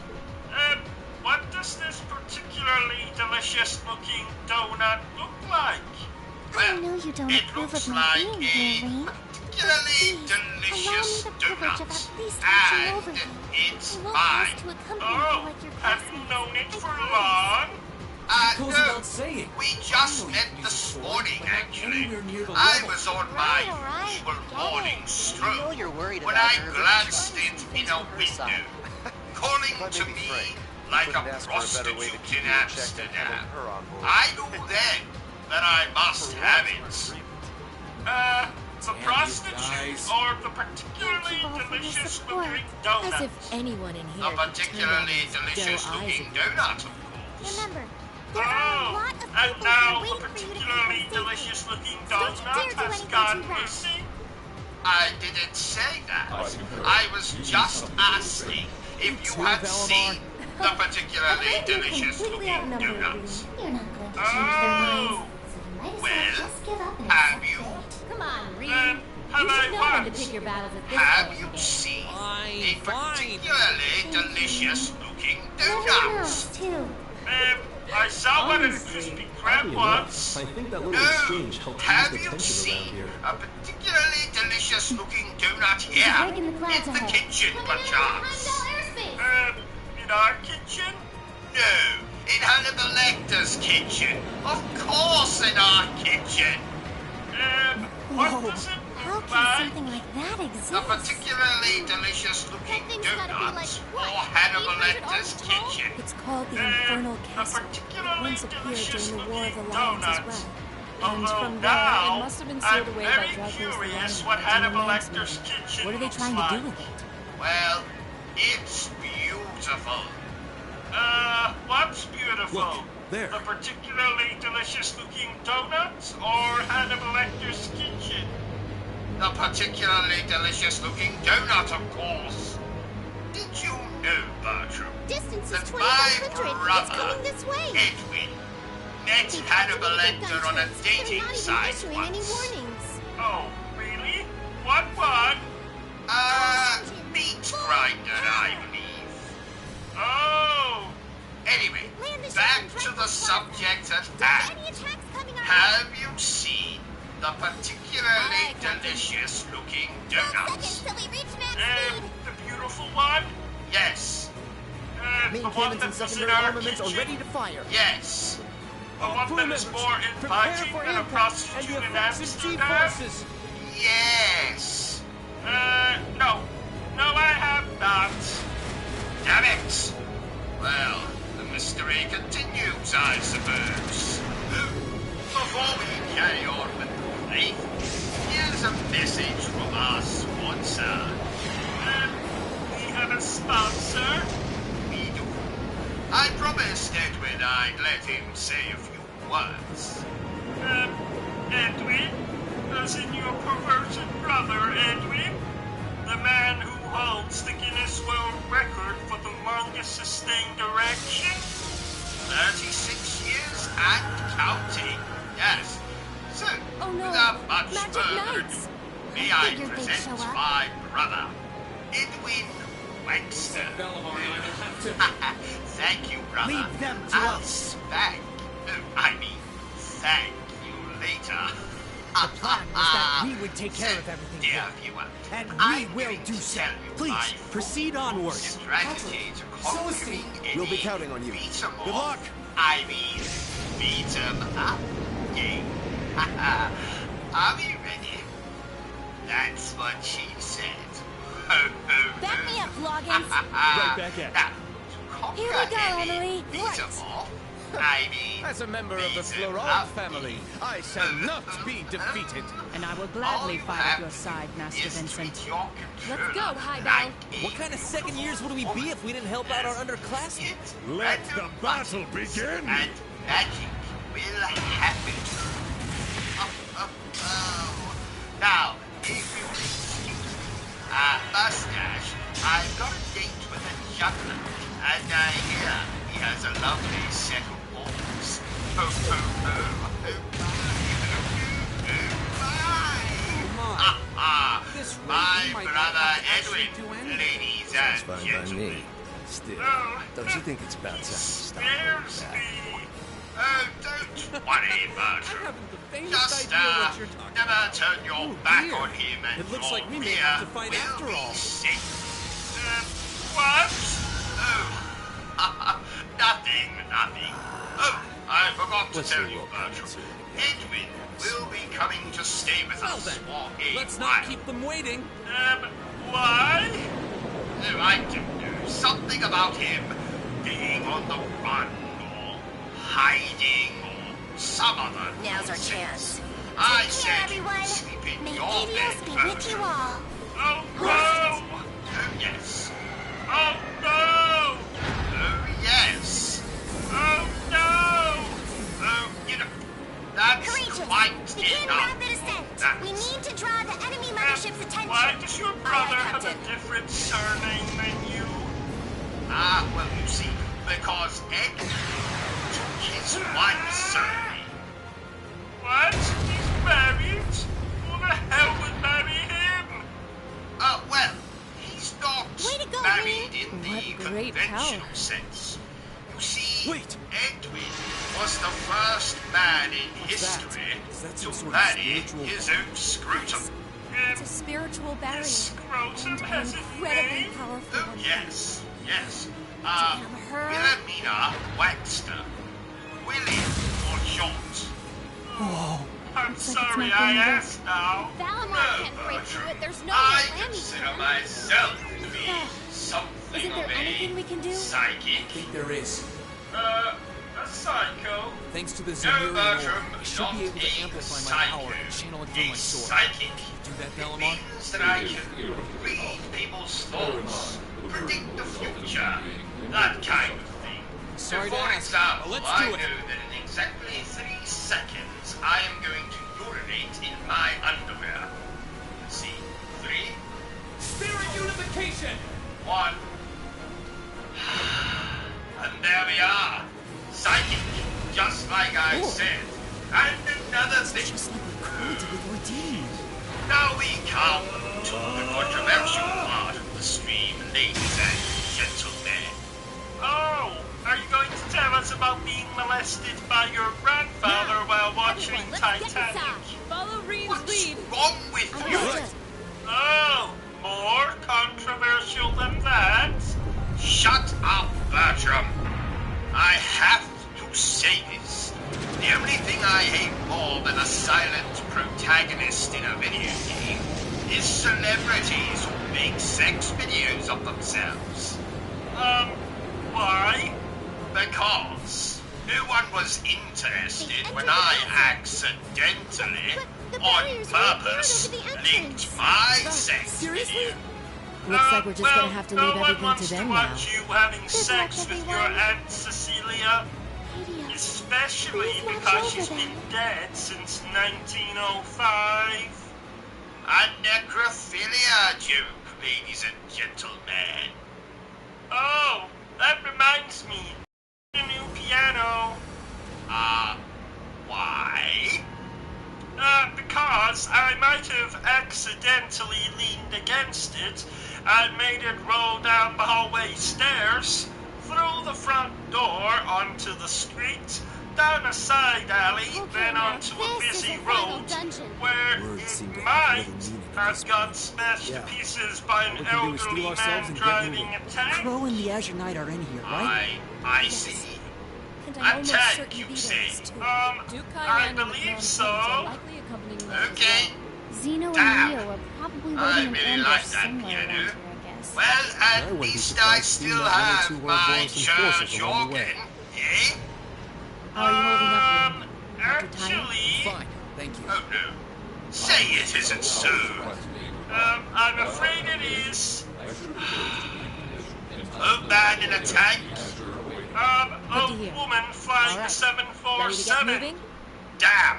What does this particularly delicious-looking donut look like?
I know you don't
It
approve
looks
of my
like
being here,
a
Rain.
particularly
Please,
delicious
allow me the privilege of
donut.
at least watching over
And
you.
it's
I won't
mine.
ask to accompany you
Oh,
like your
have you
classmates.
known it
I
for
promise.
long?
Goes
No,
without saying.
we just
I know
met
you
this
before,
morning,
but not
actually.
anywhere near the
I
level.
was on
Right,
my
all right,
usual
get
morning
it.
stroll
I know you're worried
when
about
I
her, but
glanced
try to
in
keep things
a
on her side.
window, calling
If I
to
may be
me
frank,
like a
couldn't ask for a better way to
prostitute
keep
in
you in check than
Amsterdam.
having her on board.
I knew then that I must have it.
The
Damn you
prostitute
guys.
or the
Thank
particularly
you all for your
delicious-looking
support.
As
donut?
if anyone in here
A
could turn on
particularly
these doe
delicious-looking
eyes.
donut, of course.
Remember, there are a
Oh,
lot of
and
people
now
who
the
are waiting for you to
particularly
come safely.
delicious-looking
Don't you dare
donut
do
has
anything
gone
too rash.
missing?
I didn't say that. I was just asking if you
too,
had
Valimar?
seen the
I
particularly
think you're
delicious-looking
completely outnumbered,
donuts.
Rain. You're not going to change their minds.
Oh,
So you might as
Well,
well just give up and
have
accept
you?
fate.
Come on, Reed.
have
You
I
should know when to
what?
pick your battles at this
Have
point
you
in the game.
seen a
Fine, fine.
particularly delicious-looking
And everyone else,
donuts?
too.
I saw one at a Krispy Kreme once.
I think that little
No.
exchange helped
Have
ease the
you
tension around
seen
here.
a particularly delicious-looking donut
break
here
in the clouds
in the
ahead.
kitchen, perchance?
In our kitchen?
No, in Hannibal Lecter's kitchen. Of course, in our kitchen.
What was it
How
look
can
like?
something like that exist?
A particularly delicious-looking
That thing's gotta be
donut
like,
or
what,
Hannibal
800
Lecter's
arms tall?
kitchen.
It's called the
Uh,
Infernal
a
Castle. It
particularly
once appeared during the War of the
delicious-looking
Lions as
donut.
well. And
Although
from there,
now,
it must have been
I'm
sealed away by
very
Dracula's the
curious
Lion
what
and
Hannibal
Demon's
Lecter's
Maid.
kitchen
What are they
looks
trying
like.
to do with it?
Well, it's beautiful.
What's beautiful?
Look, there.
The particularly delicious-looking donuts or Hannibal Lecter's kitchen?
The particularly delicious-looking donut, of course. Did you know, Bertrum,
Distance is
that
2,500.
my
It's
brother,
coming this way.
Edwin, met
They've
Hannibal
activated
Lecter
gun
on a
turrets.
dating
They're not even
site
issuing any
once?
warnings.
Oh, really? What one?
Meat grinder, I believe.
Oh,
Anyway,
Land the ship
back
and
to
drive
the
this
subject at
Don't
hand.
any attacks coming our way.
Have you seen the particularly delicious-looking
12
donuts?
seconds till we reach max speed.
the beautiful one?
Yes,
Main
the one
cannons
that
and
was in
secondary
our
armaments are
kitchen?
ready to fire.
yes.
The one that is more inviting than a prostitute in Amsterdam?
Yes.
No. No, I have not.
Damn it. Well, the mystery continues, I suppose. Before we carry on with the play, here's a message from our sponsor.
We have a sponsor?
We do. I promised Edwin I'd let him say a few words.
Edwin? As in your perverted brother, Edwin? The man who holds the Guinness World Record for the longest sustained erection?
36 years and counting. Yes. So,
Oh, no.
without much
Magic
further
Knights.
ado, may I
Figured they'd
present
show up.
my brother, Edwin Wangster. Thank you, brother.
Leave them to
I'll
us.
thank you later.
The plan was that we would take care of everything
Dear
here.
viewer,
And we
I'm
will
going
do
to
so.
tell you
Please,
my
proceed onward.
strategy to conquering
We'll be
any
counting on you.
beat 'em
Good
off.
luck.
I mean, beat 'em up game. Are we ready? That's what she said.
Back me up, Loggins.
Right back at
Now, to conquer
Here we go,
any
Emily.
beat 'em
Right.
off, I mean,
As a member of the
beat 'em
Florent
up.
family, I shall not be defeated.
And I will
All
gladly
you
fight
have
at your side, Master
is to
Vincent.
treat your
Let's
controller
go, Highball.
like a
What kind of second years would we be if we didn't help out our underclassmen?
Let the battle begin.
And magic will happen. Now, if you excuse me, Mustache, I've got a date with a juggler, and I hear he has a lovely set of balls. Ho, ho, ho.
This rate,
My
we might not
brother
have to actually
Edwin,
do anything.
ladies
That's
and
fine by
gentlemen.
me. Still,
Oh,
don't you think it's about time to stop all
scares
that?
me.
Oh, don't worry,
I
Bertrum.
haven't the faintest
Just,
idea what you're talking
never
about.
turn your
Oh,
back
dear.
on him and
It looks
your
like we may
rear
have to fight
will
after
be
all.
safe.
What?
Oh, nothing. Oh, I forgot to
Let's
tell
see
you,
what comes
Bertram.
to it.
Edwin will be coming to stay with
Well
us
then,
for a
let's
while.
not keep them waiting.
Why?
Oh, I don't know. Something about him being on the run or hiding or some other
Now's our
nonsense.
chance.
I
Take
said
care,
he'd
everyone.
sleep in
May
your
Adios
bed,
be with you
Bertram.
all.
Oh, no!
Oh, yes.
Oh, no!
Oh, yes.
Oh, no!
Oh, you know, that's
Courageous.
quite
Begin
enough.
rapid ascent.
That's-
We need to draw the enemy mothership's attention.
Why does your brother
Aye,
have a
Captain.
different surname than you?
Well, you see, because Ed took his wife's surname.
What? He's married? Who the hell would marry him?
Well, he's not
Way to go,
married in the
What great
conventional
power.
sense. You see,
Wait.
Edwin was the first man in
What's that?
history
Is that some
to
sort of
marry
spiritual
his own scrotum.
It's a spiritual barrier.
Scrotum
And
has a
incredibly
name?
powerful.
Oh, yes.
Damn her.
Wilhelmina Wangster. Willie for short.
I'm
Looks like it's
sorry
not
I
going well.
asked now.
Valamar can't break through it. There's no
I
way Lammy
consider
can.
myself to be something
Isn't there
of
anything we can do?
a psychic.
I think there is.
A psycho?
Thanks to the
No,
Zemurian
Bertram,
orb, I should
not
be able to
a
amplify my
psycho.
power and channel it through
A
my sword.
psychic.
Do that,
It
Delamar?
means that I can read people's thoughts, predict the future, that kind of thing.
Sorry
For
to ask,
example,
but let's
I
do
know
it.
that in exactly 3 seconds I am going to urinate in my underwear. Let's see, 3,
Spirit unification!
1. And there we are. Psychic, just like I said. And another thing.
Just like we could with Ordeed.
Now we come to the controversial part of the stream, ladies and gentlemen.
Oh, are you going to tell us about being molested by your grandfather while watching
Everyone, let's get
Titanic?
inside.
Follow Reed's
What's
lead.
wrong with you?
Understood.
Oh, more controversial than that?
Shut up, Bertram. I have to say this. thing I hate more than a silent protagonist in a video game is celebrities who make sex videos of themselves.
Why?
Because no one was interested when I accidentally, on purpose, linked my sex video.
Looks like we're just gonna have to leave
no one
everything
wants
to them
to
now.
watch you having
luck,
sex with your
everyone.
Aunt Cecilia.
Idiot.
Especially
Please watch
because
over
she's
them.
been dead since 1905.
A necrophilia joke, ladies and gentlemen.
Oh, that reminds me. A new piano.
Why?
Because I might have accidentally leaned against it and made it roll down the hallway stairs, through the front door onto the street, down a side alley,
Okay,
then
now
onto a
this is
busy
the final
road
dungeon.
where
Words
it
seem to have
might
little meaning at
have
this
got
point.
smashed
Yeah.
to pieces by
All
an
we can do is
elderly
steel ourselves
man
and get
driving
moving.
a tank.
Crow and the Azure Knight are in here, right?
I see.
And
A
I'm almost
tank,
certain
you
Vita
say?
is too.
I believe so.
Okay.
Zeno and
Damn.
Leo are probably
I
waiting an
really
ambush
like that
somewhere
piano.
around here, I guess.
Well,
I
at
wouldn't be
least
surprised
I
to see
still
that one or
have
two
my
Ouroboros and forces
church
along the way.
organ, eh?
How are you holding up, Ruben? Not too tired?
Actually,
Fine, thank you.
Oh no. Say it isn't so.
I'm afraid it is.
Old man in a tank?
A
hear.
woman flying
All right.
the 747.
Ready to get moving?
Damn.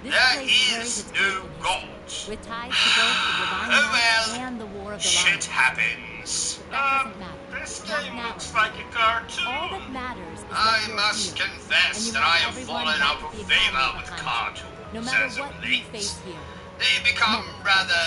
This
There
place carries
is
its
no
great
God.
with ties to both the Divine
Oh,
Knight
well.
and the War of the
Shit
Lions.
happens.
That doesn't matter.
This
Not
game
now.
looks like a cartoon.
All that matters is
I
that you're
must
here.
confess
And you
that
have
I have
everyone
fallen
back
out
at
of
the
favor
academy
with
behind
cartoons
No matter
as of
what you
late.
face here.
They become rather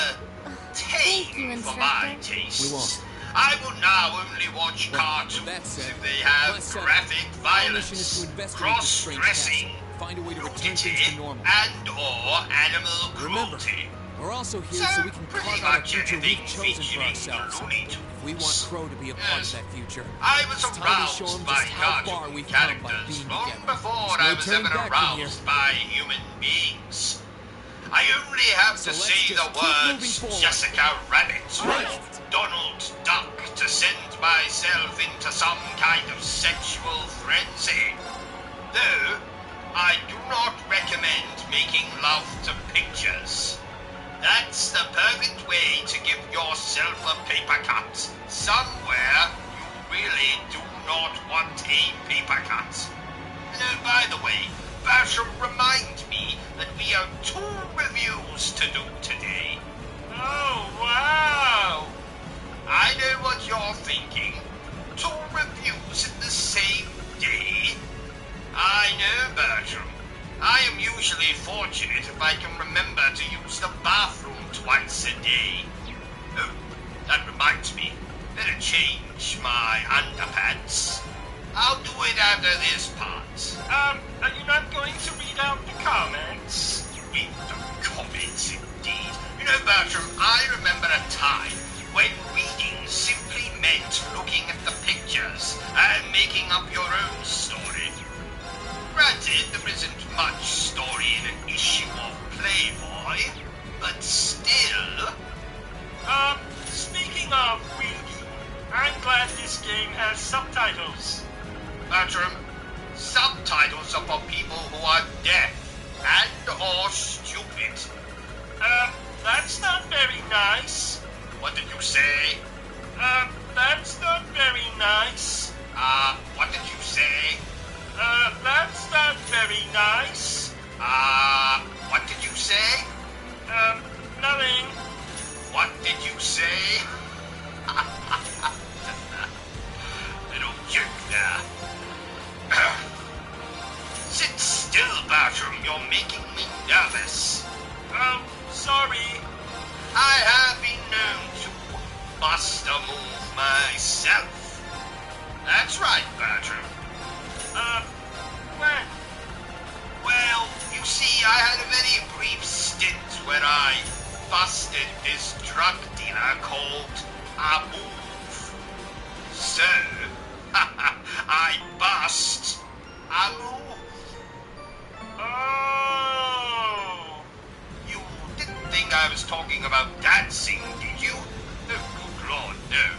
Thank you,
tame for my
Instructor.
tastes.
We won't.
I will now only watch cartoons
that said,
if they have
Class 7,
graphic
our mission is
violence,
to investigate this strange
cross-dressing,
castle, find a way to return
nudity,
things to normal.
and/or animal
Remember,
cruelty.
we're also here
So
so we can
pretty
carve out a
much
future we've
anything
chosen for
featuring
ourselves.
the Looney
If we want
Tunes.
Crow to be a part
Yes.
of that future,
I was
it's time to show
aroused
him
by
just how far
cartoon
we've come by
characters
being
long
together.
before
There's no
I was
turning
ever
back from here.
aroused by human beings. I only have
So
to
let's
say
just
the
keep moving
words
forward.
Jessica Rabbit,
Right.
Donald Duck to send myself into some kind of sexual frenzy. Though, I do not recommend making love to pictures. That's the perfect way to give yourself a paper cut. Somewhere you really do not want a paper cut. No, by the way, Bertrum, remind me that we have 2 reviews to do today.
Oh, wow.
I know what you're thinking. 2 reviews in the same day? I know, Bertram. I am usually fortunate if I can remember to use the bathroom twice a day. Oh, that reminds me. Better change my underpants. I'll do it after this part.
Are you not going to read out the comments?
Read the comments, indeed. You know, Bertram, I remember a time when reading simply meant looking at the pictures and making up your own story. Granted, there isn't much story in an issue of Playboy, but still...
Speaking of reading, I'm glad this game has subtitles.
Bertram, subtitles are for people who are deaf and or stupid.
That's not very nice.
What did you say?
That's not very nice.
What did you say?
That's not very nice.
What did you say?
Nothing.
What did you say? Little joke there. Sit still, Bertram. You're making me nervous.
Sorry.
I have been known to bust a move myself. That's right, Bertram.
When?
Well, you see, I had a very brief stint where I busted this drug dealer called a move. So, I bust a move.
Oh,
I was talking about dancing, did you? Oh, good Lord, no.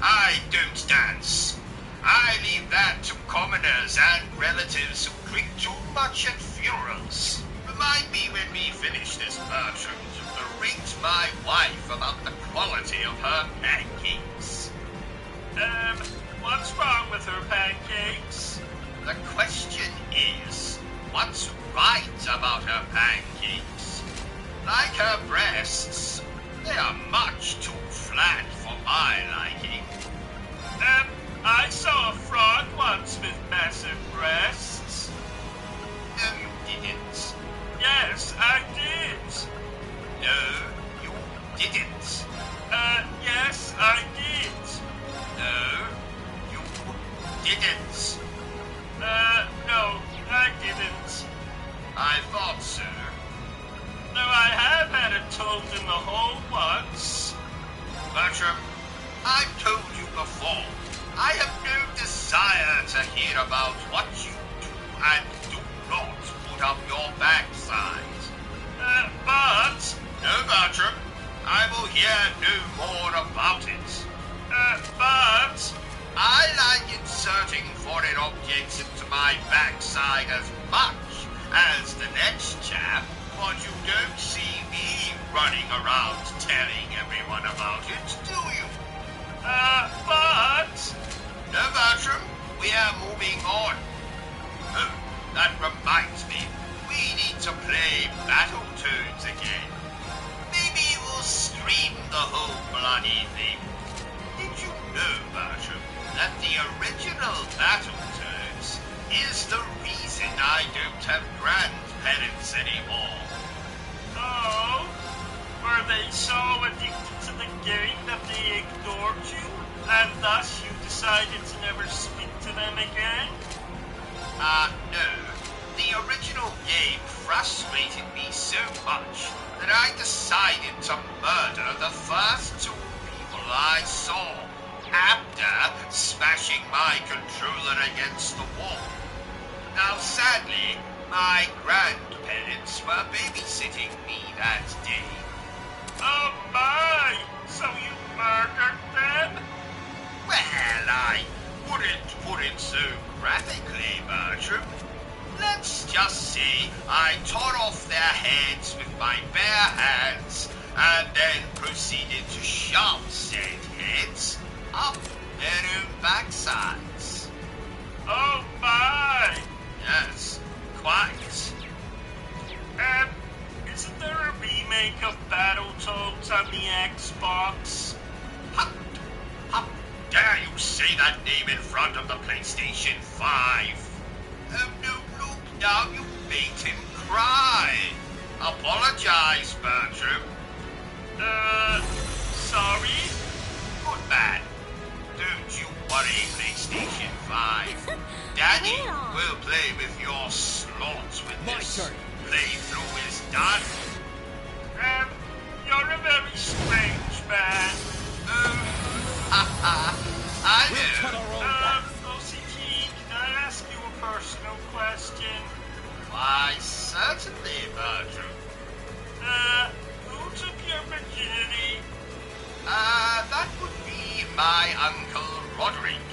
I don't dance. I leave that to commoners and relatives who drink too much at funerals. Remind me when we finish this, Bertram, to berate my wife about the quality of her pancakes.
What's wrong with her pancakes?
The question is, what's right about her pancakes? Like her breasts, they are much too flat for my liking.
I saw a frog once with massive breasts.
No, you didn't.
Yes, I did.
No, you didn't.
Yes, I did.
No, you didn't.
No, I didn't.
I thought so.
No, I have had a toad in the hole once.
Bertram, I've told you before, I have no desire to hear about what you do and do not put up your backside.
But...
No, Bertram, I will hear no more about it.
But...
I like inserting foreign objects into my backside as much as the next chap, but you don't see me running around telling everyone about it, do you?
But...
No, Bertram, we are moving on. Oh, that reminds me, we need to play Battletoads again. Maybe we'll stream the whole bloody thing. Did you know, Bertram, that the original Battletoads is the reason I don't have grandparents anymore?
Oh? Were they so addicted to the game that they ignored you, and thus you decided to never speak to them again?
No. The original game frustrated me so much that I decided to murder the first two people I saw, after smashing my controller against the wall. Now, sadly, my grandparents were babysitting me that day.
Oh my! So you murdered them?
Well, I wouldn't put it so graphically, Bertram. Let's just say I tore off their heads with my bare hands and then proceeded to shove said heads up their own backsides.
Oh my!
Yes, quite.
Isn't there a remake of Battletoads on the Xbox?
How dare you say that name in front of the PlayStation 5? Oh, no, look, now you made him cry. Apologize, Bertram.
Sorry?
Good man. Don't you worry, PlayStation 5. Daddy will play with your slots when this playthrough is done.
You're a very strange man.
I know.
O.C.G, can I ask you a personal question?
Why, certainly, Bertram.
Who took your virginity?
That would be my Uncle Roderick.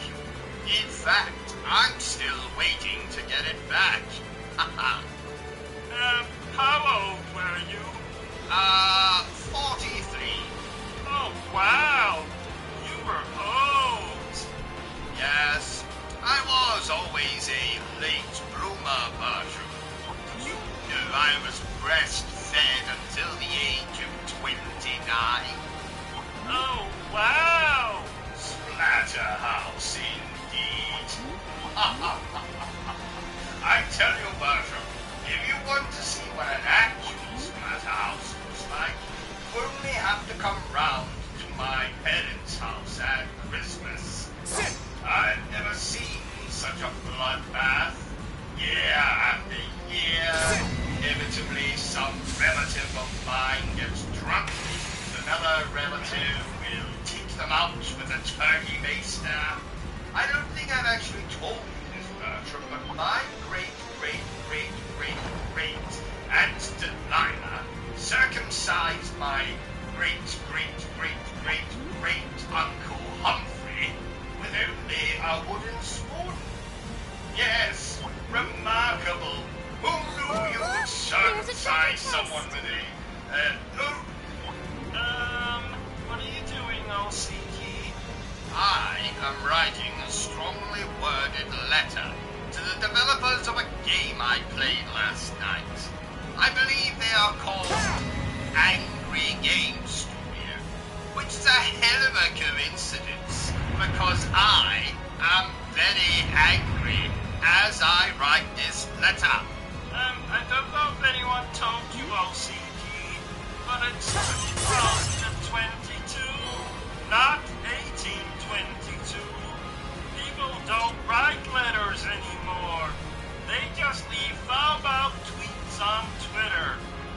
In fact, I'm still waiting to get it back.
How old were you?
43.
Oh, wow. You were old.
Yes, I was always a late bloomer, Bertram. You know I was breastfed until the age of 29.
Oh, wow.
Splatterhouse, indeed. I tell you, Bertram, if you want to see what an actual splatterhouse looks like, you only have to come round to my parents' house at Christmas. I've never seen such a bloodbath. Year after year, inevitably some relative of mine gets drunk. Another relative will take them out with a turkey baster. I don't think I've actually told you this, Bertram, but my great-great-great-great-great Aunt Delilah circumcised baptized my great-great-great-great-great-uncle Humphrey with only a wooden spoon. Yes, remarkable. Who knew you could circumcise someone with a...
what are you doing, O.C.G?
I am writing a strongly worded letter to the developers of a game I played last night. I believe they are called Angry Game Studio, which is a hell of a coincidence because I am very angry as I write this letter.
I don't know if anyone told you, O.C.G, but it's 2022, not 1822. People don't write letters anymore. They just leave foul-mouthed tweets on Twitter,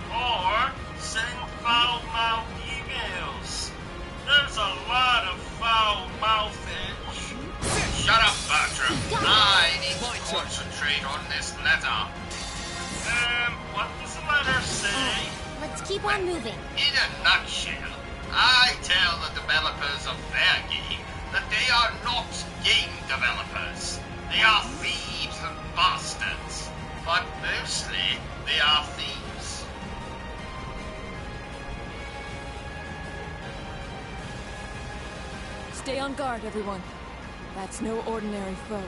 or send foul-mouthed emails. There's a lot of foul-mouthage.
Shut up, Bertrum. I need to concentrate on this letter.
What does the letter say?
Let's keep on moving.
In a nutshell, I tell the developers of their game that they are not game developers. They are thieves and bastards. But mostly, they are thieves.
Stay on guard, everyone. That's no ordinary foe.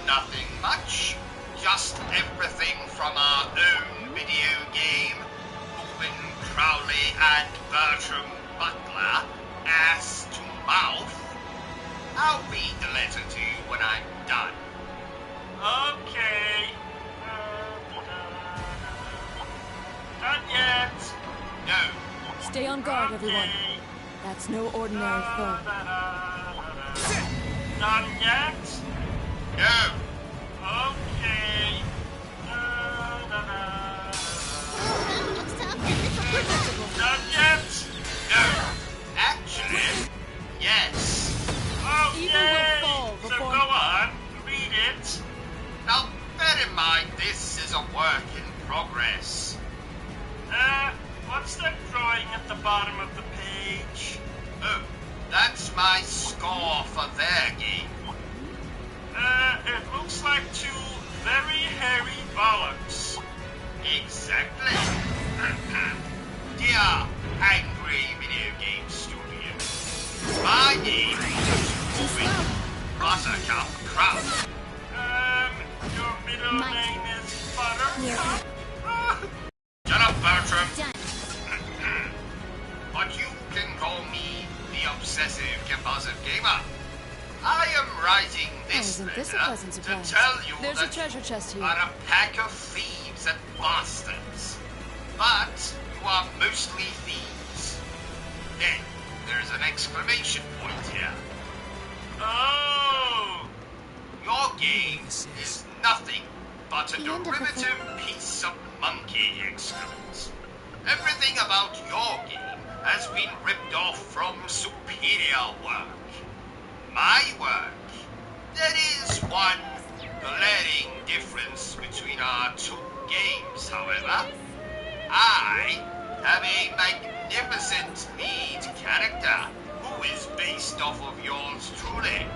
Nothing much. Just everything from our own video game. Moving Crowley and Bertrum Butler, ass to mouth. I'll read the letter to you when I'm done.
Okay. Not yet.
No.
Stay on guard, everyone. That's no ordinary foe.
Not yet?
No.
Okay. Not yet?
No. Actually, yes.
Okay. So go on. Read it.
Now, bear in mind, this is a work in progress.
What's that drawing at the bottom of the page?
Oh, that's my score for their game.
It looks like two very hairy bollocks.
Exactly. Dear Angry Video Game Studio, my name is Moving Buttercup Crowd.
Your middle name is Butter?
Shut up, Bertrum.
Done.
But you can call me the Obsessive Compulsive Gamer. I am writing this
isn't this a
letter
pleasant
to
surprise?
tell you
There's
that
a treasure chest
you
here.
are a pack of thieves and bastards. But you are mostly thieves. Then there's an exclamation point here.
Oh!
Your game is nothing but a
The end of the
derivative piece of monkey excrement. Everything about your game has been ripped off from superior work. My work. There is one glaring difference between our two games, however. I have a magnificent lead character who is based off of yours truly.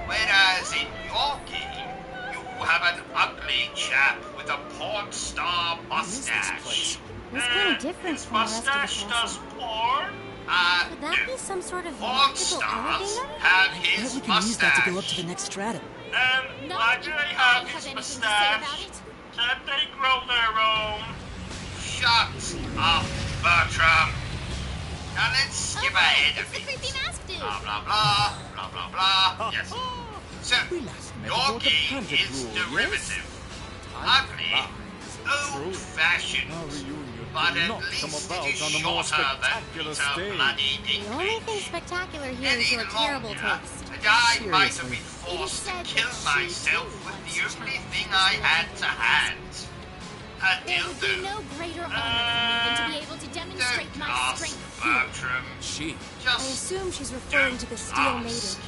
Whereas in your game, you have an ugly chap with a porn star mustache.
That's kind of different from the rest of the
Mustache does
castle.
porn?
Could that be some sort of
Porn
magical
stars
elevator?
have
I
his
bet we can use that to go up to
mustache.
the next stratum.
Why do they have his mustache? Can't they grow their own?
Shut up, Bertrum. Now let's skip ahead a
It's the
bit.
creepy mask dude.
Blah, blah, blah, blah, blah, blah. Yes. So,
We last met
your
aboard the
game
Pandit
is
rule,
derivative. Ugly, old-fashioned, but at least it is shorter than Vita bloody
The only thing
dick.
spectacular here is
Any
your terrible
longer,
taste.
and I might have been
It is
forced to
said
kill
that she
myself
too
with
wants
the
to
only
try
thing
this
I
world.
had to hand. A
There would be
dildo.
no greater honor for me than to be able to demonstrate
Don't
my
ask,
strength here.
Bertrum.
she?
I assume she's referring to the Steel Maiden,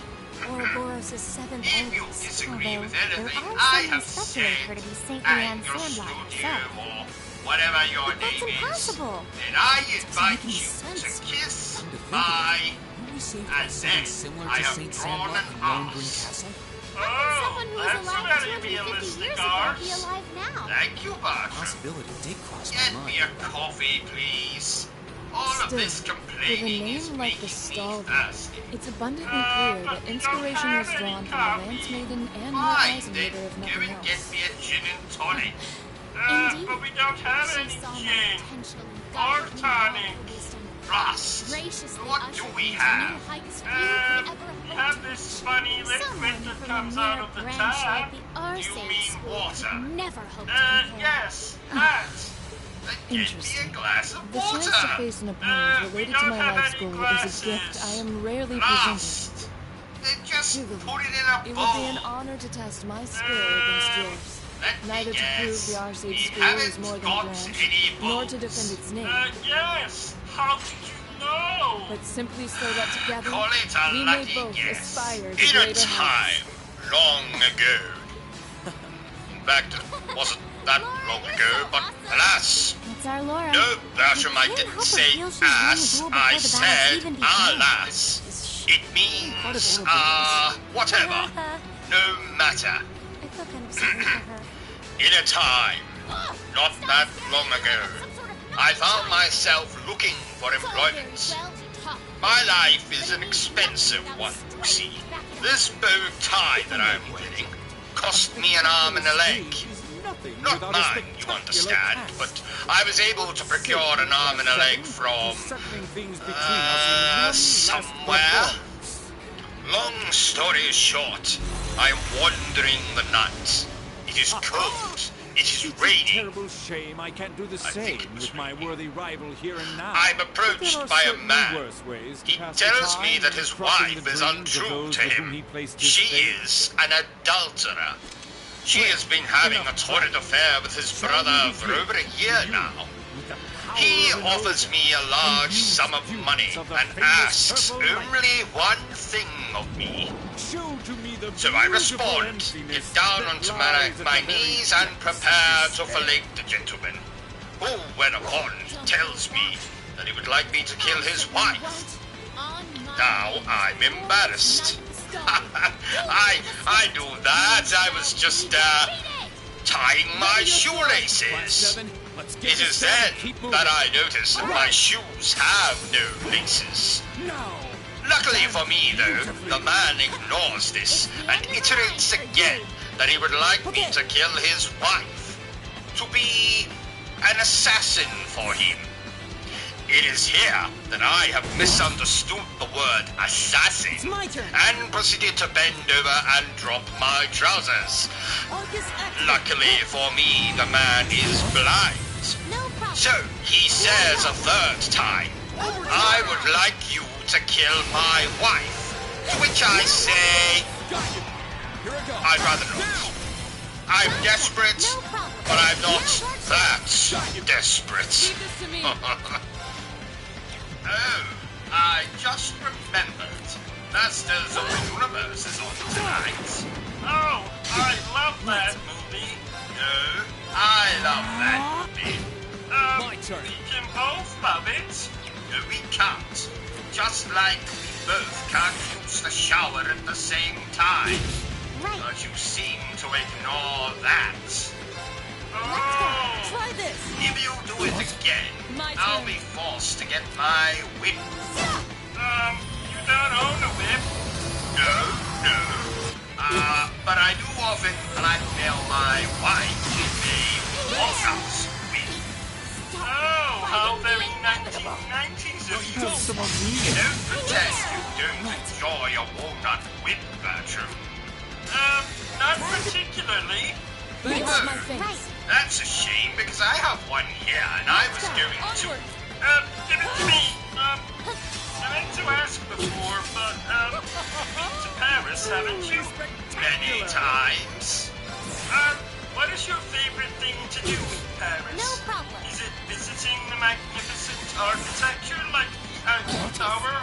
Ouroboros' seventh
If you
eldest.
disagree with
There
anything
are
I
some
have
speculate
said,
her to be Saint
and
Leanne
your
Sandblot
studio
herself.
or whatever your
But that's
name is,
impossible.
then I invite
making
you
sense.
to kiss
Come to think of
my
it, didn't we save
and
something
then
similar
I
to
have
Saint
drawn
Sandblot
an
in Lone Green
arse.
Castle?
Someone who was
That's
alive
a very
250 years
realistic
ago
arse.
be alive now.
Thank you,
The
Bertram.
possibility did cross my
Get
mind.
me a coffee, please. All of
Still,
this
with a
complaining is
name like the
making me
Stalled,
thirsty.
it's abundantly clear that inspiration was drawn from the Lance Maiden and her
Fine,
Eisenritter,
then
if
go
nothing
and get
else.
me a gin and tonic.
Indeed.
But we don't have
She
any
saw my
gin.
potential and
Or
guided me
tonic.
along the wisdom.
Rust.
Graciously
What do
ushered
we
me to
have?
new heights few could ever
We
hope
have
to
this
reach.
funny liquid
Someone
that
from
comes
a
out
mere
of the
branch
tap.
like the
Do you
Arcade
mean
School
water?
could never hope to compare.
Yes, that.
Then get me a
Interesting.
glass of
The chance to
water.
face an opponent
we
related to
don't
my
have
life
any
goal is a
glasses.
gift I am rarely presented.
Rust. Then just
Sugar.
put it in a
It
bowl.
would be an honor to test my skill against yours.
Let me
Neither to prove
guess.
the Arcade
We
School is
haven't
more than
got
grand,
any
nor to
bowls.
defend its name,
Yes. How did you know?
but simply so that together
Call it a
we may
lucky
both
guess.
aspire to
In a
greater heights.
time long ago. In fact, it wasn't that long ago, but alas.
That's our Laura.
No, Bertram, I
can't
didn't
help but
say
feel she's won the
ass.
duel
I
before the battle's
said
even begun.
alas. It means, whatever. No matter.
I feel kind of sorry for her.
In a time, not that long ago, I found myself looking for employment. My life is an expensive one, you see. This bow tie that I'm wearing cost me an arm and a leg. Not mine, you understand, but I was able to procure an arm and a leg from, somewhere. Long story short, I am wandering the night. It is cold. It is raining.
Terrible shame I can't do the same
think it was
with my
raining.
worthy rival here and now.
I'm
There
approached
are
by a
certainly
man.
worse ways to
He
pass the
tells
time
me that
than
his
crushing
wife
the
is
dreams of
untrue
those
to
with whom
him.
he placed his
She
faith.
is an adulterer. She has been having a torrid affair with his brother for over a year now.
With the power
He
of an
offers
ogre,
me a large
use
sum of
the
money
use of the
and
famous
asks
purple light.
only one thing of me.
Show to me the
So I
beautiful
respond,
emptiness
get down
that
onto
lies at
my
the very
knees and
depths
prepare
of
to
despair.
fillet the gentleman, who, whereupon, tells me that he would like me to kill his wife. Now I'm embarrassed. I knew that. I was just, tying my shoelaces.
Let's get
It
this
is
done
then
and keep moving.
that I notice that my shoes have no laces.
Now.
Luckily for me, though, the man ignores this and iterates again that he would like me to kill his wife, to be an assassin for him. It is here that I have misunderstood the word assassin
It's my turn.
and proceeded to bend over and drop my trousers.
Arcus active.
Luckily for me, the man is blind.
No problem.
So he says a third time, I would like you to kill my wife. To which I say,
Got you. Here I go.
I'd rather not. I'm desperate,
No problem.
but I'm not that desperate.
Leave this to me.
Oh, I just remembered. Masters of the Universe is on tonight.
Oh, I love that movie.
No, I love that movie.
My turn.
We can both love it.
No, we can't. Just like we both can't use the shower at the same time.
Right.
But you seem to ignore that.
Oh,
Try this.
If you do it again,
My
I'll
turn.
be forced to get my whip.
you don't own a whip.
No. But I do often blackmail my wife with a walnut whip.
Oh, how very 1990s of you.
Have some of me.
Don't pretend you don't enjoy a walnut whip, Bertram.
Not particularly.
Thanks,
Oh,
my face.
Right.
that's a shame because I have one here and I was going to.
Onward.
Give it to me. I meant to ask before, but, you've been to Paris, haven't you?
Many times.
What is your favorite thing to do in Paris?
No problem.
Is it visiting the magnificent architecture like the Eiffel Tower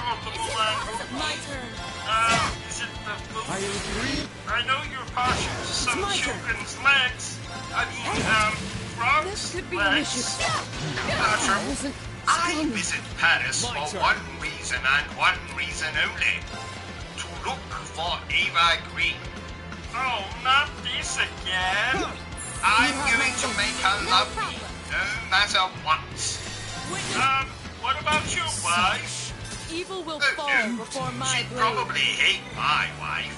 I agree.
I know you're partial to some children's legs. I mean, frogs'
This could be
legs.
an issue.
Bertram,
I visit Paris for one reason and one reason only. To look for Eva Green.
Oh, not this again.
I'm going to make her love me, no matter what.
What about your wife?
Evil will
Oh,
fall
no.
before my
She'd
blade.
probably hate my wife.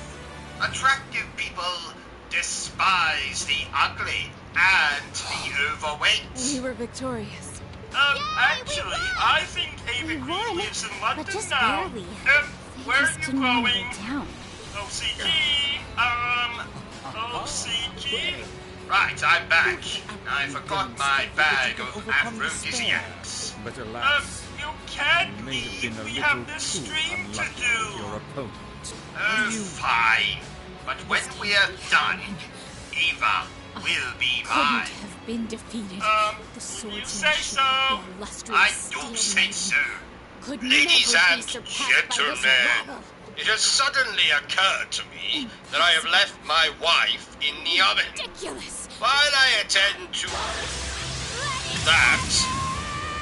Attractive people despise the ugly and the overweight.
We were victorious.
Actually, I think Ava Green lives in London
but just
now.
barely.
Where are
Just
you
didn't want to
going?
go down.
O.C.G. O.C.G.
Right, I'm back. I forgot my bag of aphrodisiacs.
But alas,
You can't
you may have
leave.
been a
We
little
have this
too
stream to
unlucky with
do.
your opponent.
Oh, fine. But when we're done, Eva will be
Couldn't
mine.
have been defeated. The
You
swordsman
say
should
so.
be illustrious
I
steel
do say
maiden.
so.
Could
Ladies
never
and
be surpassed by this
gentlemen,
rabble.
it has suddenly occurred to me that I have left my wife in the oven.
Ridiculous.
While I attend to that,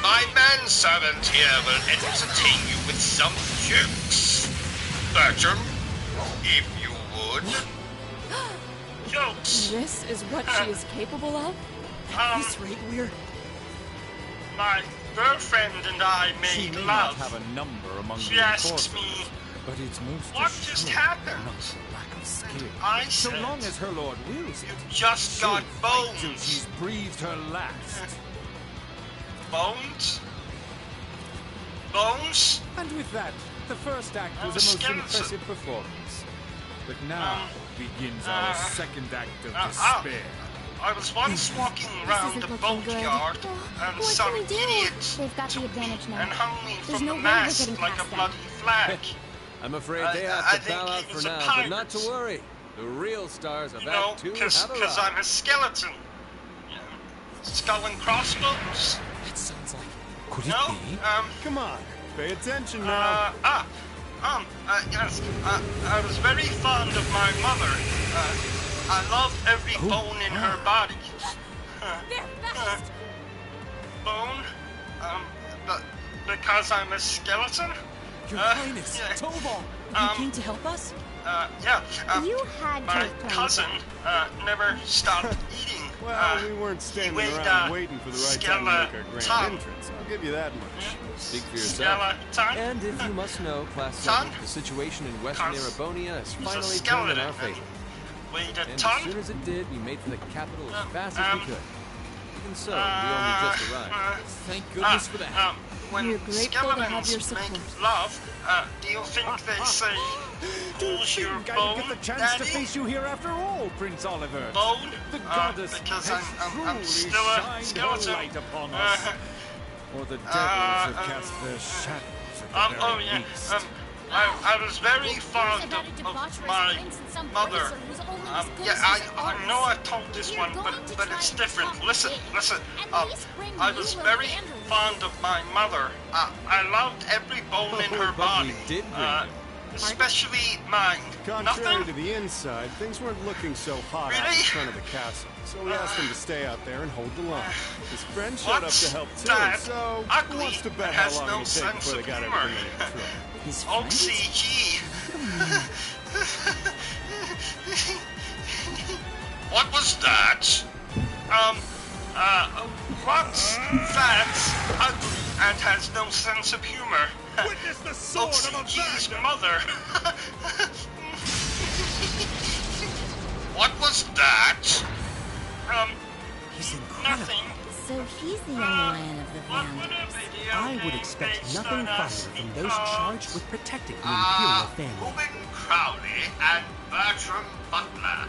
my manservant here will entertain you with some jokes. Bertram, if you would.
Jokes.
This is what she is capable of? At this rate, we're...
My girlfriend and I
She
made
may not
love.
have a number among
She
the
asks
enforcers,
me,
but it's most
what
assured
just happened?
not the lack of skill.
I
So
said,
long as her lord wills it,
just
she'll
got
fight till
bones.
she's breathed her last.
Bones? Bones?
And with that, the first act
I'm
was a most
skeleton.
impressive performance. But now begins our second act of
ah.
despair.
I was once walking around
isn't
the
looking good.
boatyard, and
What
some
can we do?
idiot
They've got the
took
advantage
me
now.
and hung me
There's
from
no
the
way we're
mast
getting
like a
past them.
bloody flag.
I'm afraid they
I
have to
think
bow
he
out for
was a
now, but not to
pirate.
worry. The real stars of
You know,
Act 2
because
have arrived.
I'm a skeleton. You know, skull and crossbones.
That sounds like... Could it
No,
be?
Come on, pay attention now.
Yes, I was very fond of my mother. I loved every bone in her body.
They're fast.
Bone? Because I'm a skeleton?
Your Highness,
yeah.
Toval!
You came to help us?
Yeah.
You had to
My
have planned
cousin, never stopped eating.
Well, we weren't standing
weighed,
around waiting for the right time to make our grand
skeleton.
entrance. I'll give you that much.
Speak for yourself.
Skeleton?
And if you must know, Class
Son?
7, the situation in Western
Cause
Erebonia has
He's a
finally turned in
skeleton.
our favor.
Weighed a
And
ton?
as soon as it did, we made for the capital as fast as we could. Even so, we only just arrived. Thank goodness for that.
When
We're grateful to have your
skeletons make
support.
love, do you think they say, who's your
I
bone,
get the chance to
Daddy?
face you here after all, Prince Oliver.
Bone?
The goddess
because
has
I'm
truly
still a
shined her
skeleton.
light upon us. Or the devils have cast their shadows at the very least.
I was very fond
about a
of
debaucherous
my
prince and some
mother.
bracer who's only as good
Yeah,
as his
I
arms.
know I've told this
You're
one,
going to
but
try
it's
and
different.
talk
Listen,
big.
listen.
At least bring
I
me
was
a
very
Vander Wheel.
fond of my mother. I loved every bone in her
but
body.
we did bring you.
Especially mine.
Contrary
Nothing?
to the inside, things weren't looking so hot out in
Really?
front of the castle. So we asked him to stay out there and hold the line. His friend showed up
What's
to help too,
that?
so
Ugly
who wants to bet
and
how
has
long
no
it'll take
sense
before they
of
got
humor.
everything in control?
His friend?
O.C.G.
What was that?
What's that? Ugly and has no sense of humor.
Witness the sword of a
O.C.G.'s
Vander.
mother.
What was that?
He's incredible.
Nothing.
So he's the young lion of the
What would
Vandals.
a video
I would
game
expect
based
nothing
on
finer
us
from those
because-
charged with protecting the Imperial family.
Reuben Crowley and Bertram Butler.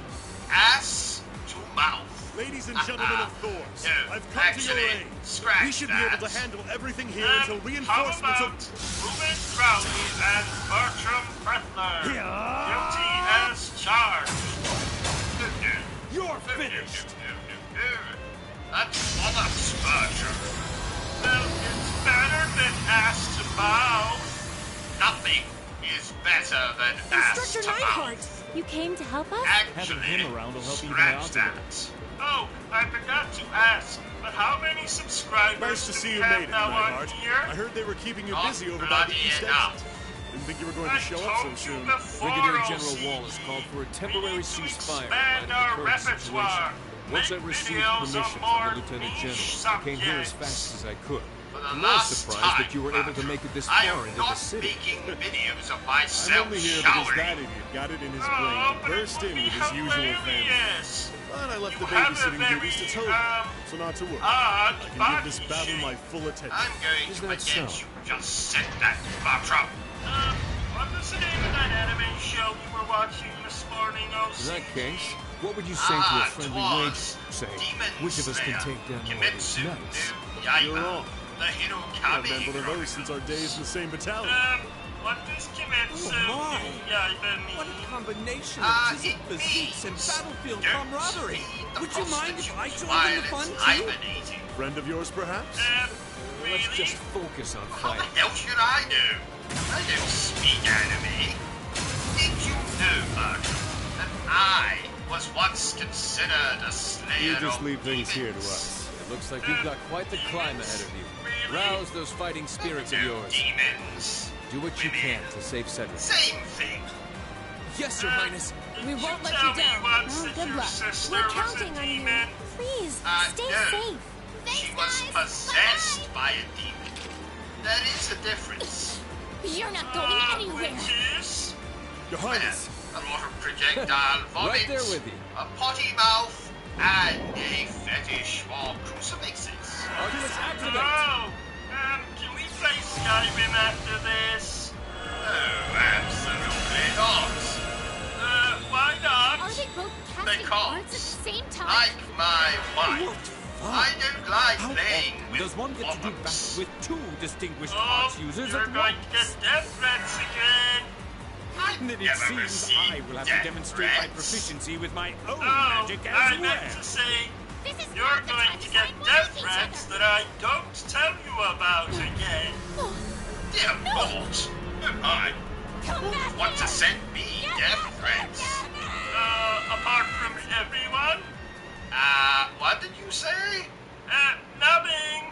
Ass to mouth.
Ladies and gentlemen of Thors,
No,
I've come to your
actually,
aid.
scratch
We should be
that.
able to handle everything here
How
until reinforcements
about Reuben Crowley and Bertram Butler? Guilty as charged.
You're finished.
That's bollocks, Bertram.
Well, it's better than ass to bow.
Nothing is better than ass
Instructor
to
Neidhart!
mouth.
You came to help us?
Actually,
Having him around will help even my odds a little.
that. Oh, I forgot to ask, but how many subscribers
Nice to
do
see
we
you
have
made it,
now on
Reinhardt.
here?
I heard they were keeping you
Not
busy over by the
bloody
East
enough.
exit. Didn't think you were going
I
to show up so
told you
soon.
before,
Brigadier General
O.C.G.
Wallace called for a
We
temporary
need to
ceasefire in
expand
light
our
of the current
repertoire.
situation. Once I
Make
received
videos
permission
on
from
more
the Lieutenant
niche
General, I came here as
subjects.
fast as I could.
For the
I'm
last
most surprised
time,
that you were able to make it this
I
far
am
into
not
the city.
making videos of
I'm
myself
only here because
showering.
that idiot got it in his
Oh,
brain to
but it
burst
would
in
be
with his usual fanfare.
hilarious.
But I left
You
the
have a
babysitting duties to
very,
Toby, so not to worry.
odd
I can give this
body
battle
shape.
my full attention.
I'm going
Is
to
that
forget
so?
you just said that, Bertrum.
What was the name of that anime show you were watching this morning,
In
O.C.G.?
that case, what would you say to a friendly wager? Say,
Demon
which of us can
Slayer.
take down more of
Kimetsu
these nuts?
no Yaiba.
You're wrong.
The Hero
I've
Kami
been one of those since our days in the same battalion.
What does Kimetsu
Oh, my.
no Yaiba
What
mean?
a combination
Ah,
of chiseled
it
physiques and
means
battlefield
don't
camaraderie.
read the
Would you mind if I
prostitutes
joined
while
in the fun
it's
too?
hibernating.
Friend of yours, perhaps?
Really?
Let's just focus on
How the
fighting.
hell should I know? I don't speak anime. Did you know, Bertram, that I was once considered a slayer
You just
of
leave things here to
demons?
us. It looks like you've got quite the climb ahead of you. Rouse those fighting spirits of
No
yours.
demons.
Do what you can to save Cedric.
Same thing.
Yes, Your Highness.
We
won't let
tell
you
me
down.
once
Oh,
that
good
your
luck.
sister
We're
was a
counting on you.
demon?
Please, stay
No.
safe.
She was possessed by a demon. There is a difference.
You're not going anywhere.
Which is?
Your
Well,
Highness.
a lot of projectile vomit,
Right there with you.
a potty mouth, and a fetish for crucifixes.
Oculus, activate!
Oh, can we play Skyrim after this?
Oh, absolutely not.
Why not?
Are they both casting
Because,
cards at the same time?
like my wife, I don't like
How
playing
often
with
does one get to do
wombats.
battle with two distinguished
Oh,
arts users
you're
at
going
once?
to get death threats again.
I've
Then it
never
seems
received
I will have
death
to demonstrate my
threats.
proficiency with my own
Oh,
magic
I
as
meant
well.
to say
This is
you're
not the
going
time
to
to
get
find
death
each
threats
other.
that I don't tell you about again.
Dear Lord, oh my.
Come
Who
back
would want to
here.
send me death threats?
Apart from everyone?
What did you say?
Nothing.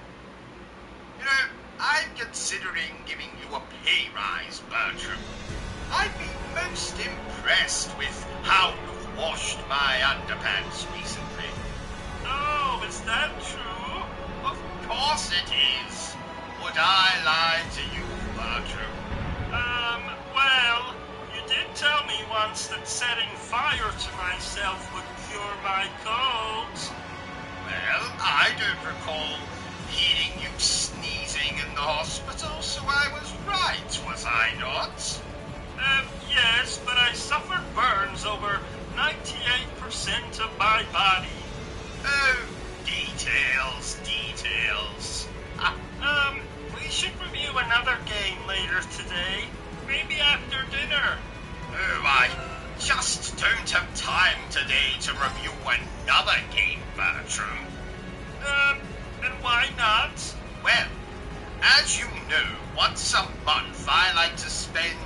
You know, I'm considering giving you a pay rise, Bertram. I've been most impressed with how you've washed my underpants recently.
Oh, is that true?
Of course it is. Would I lie to you, Bertram?
Well, you did tell me once that setting fire to myself would cure my colds.
Well, I don't recall hearing you sneezing in the hospital, so I was right, was I not?
Yes, but I suffered burns over 98% of my body.
Oh, details.
We should review another game later today. Maybe after dinner.
Oh, I just don't have time today to review another game, Bertram.
And why not?
Well, as you know, once a month I like to spend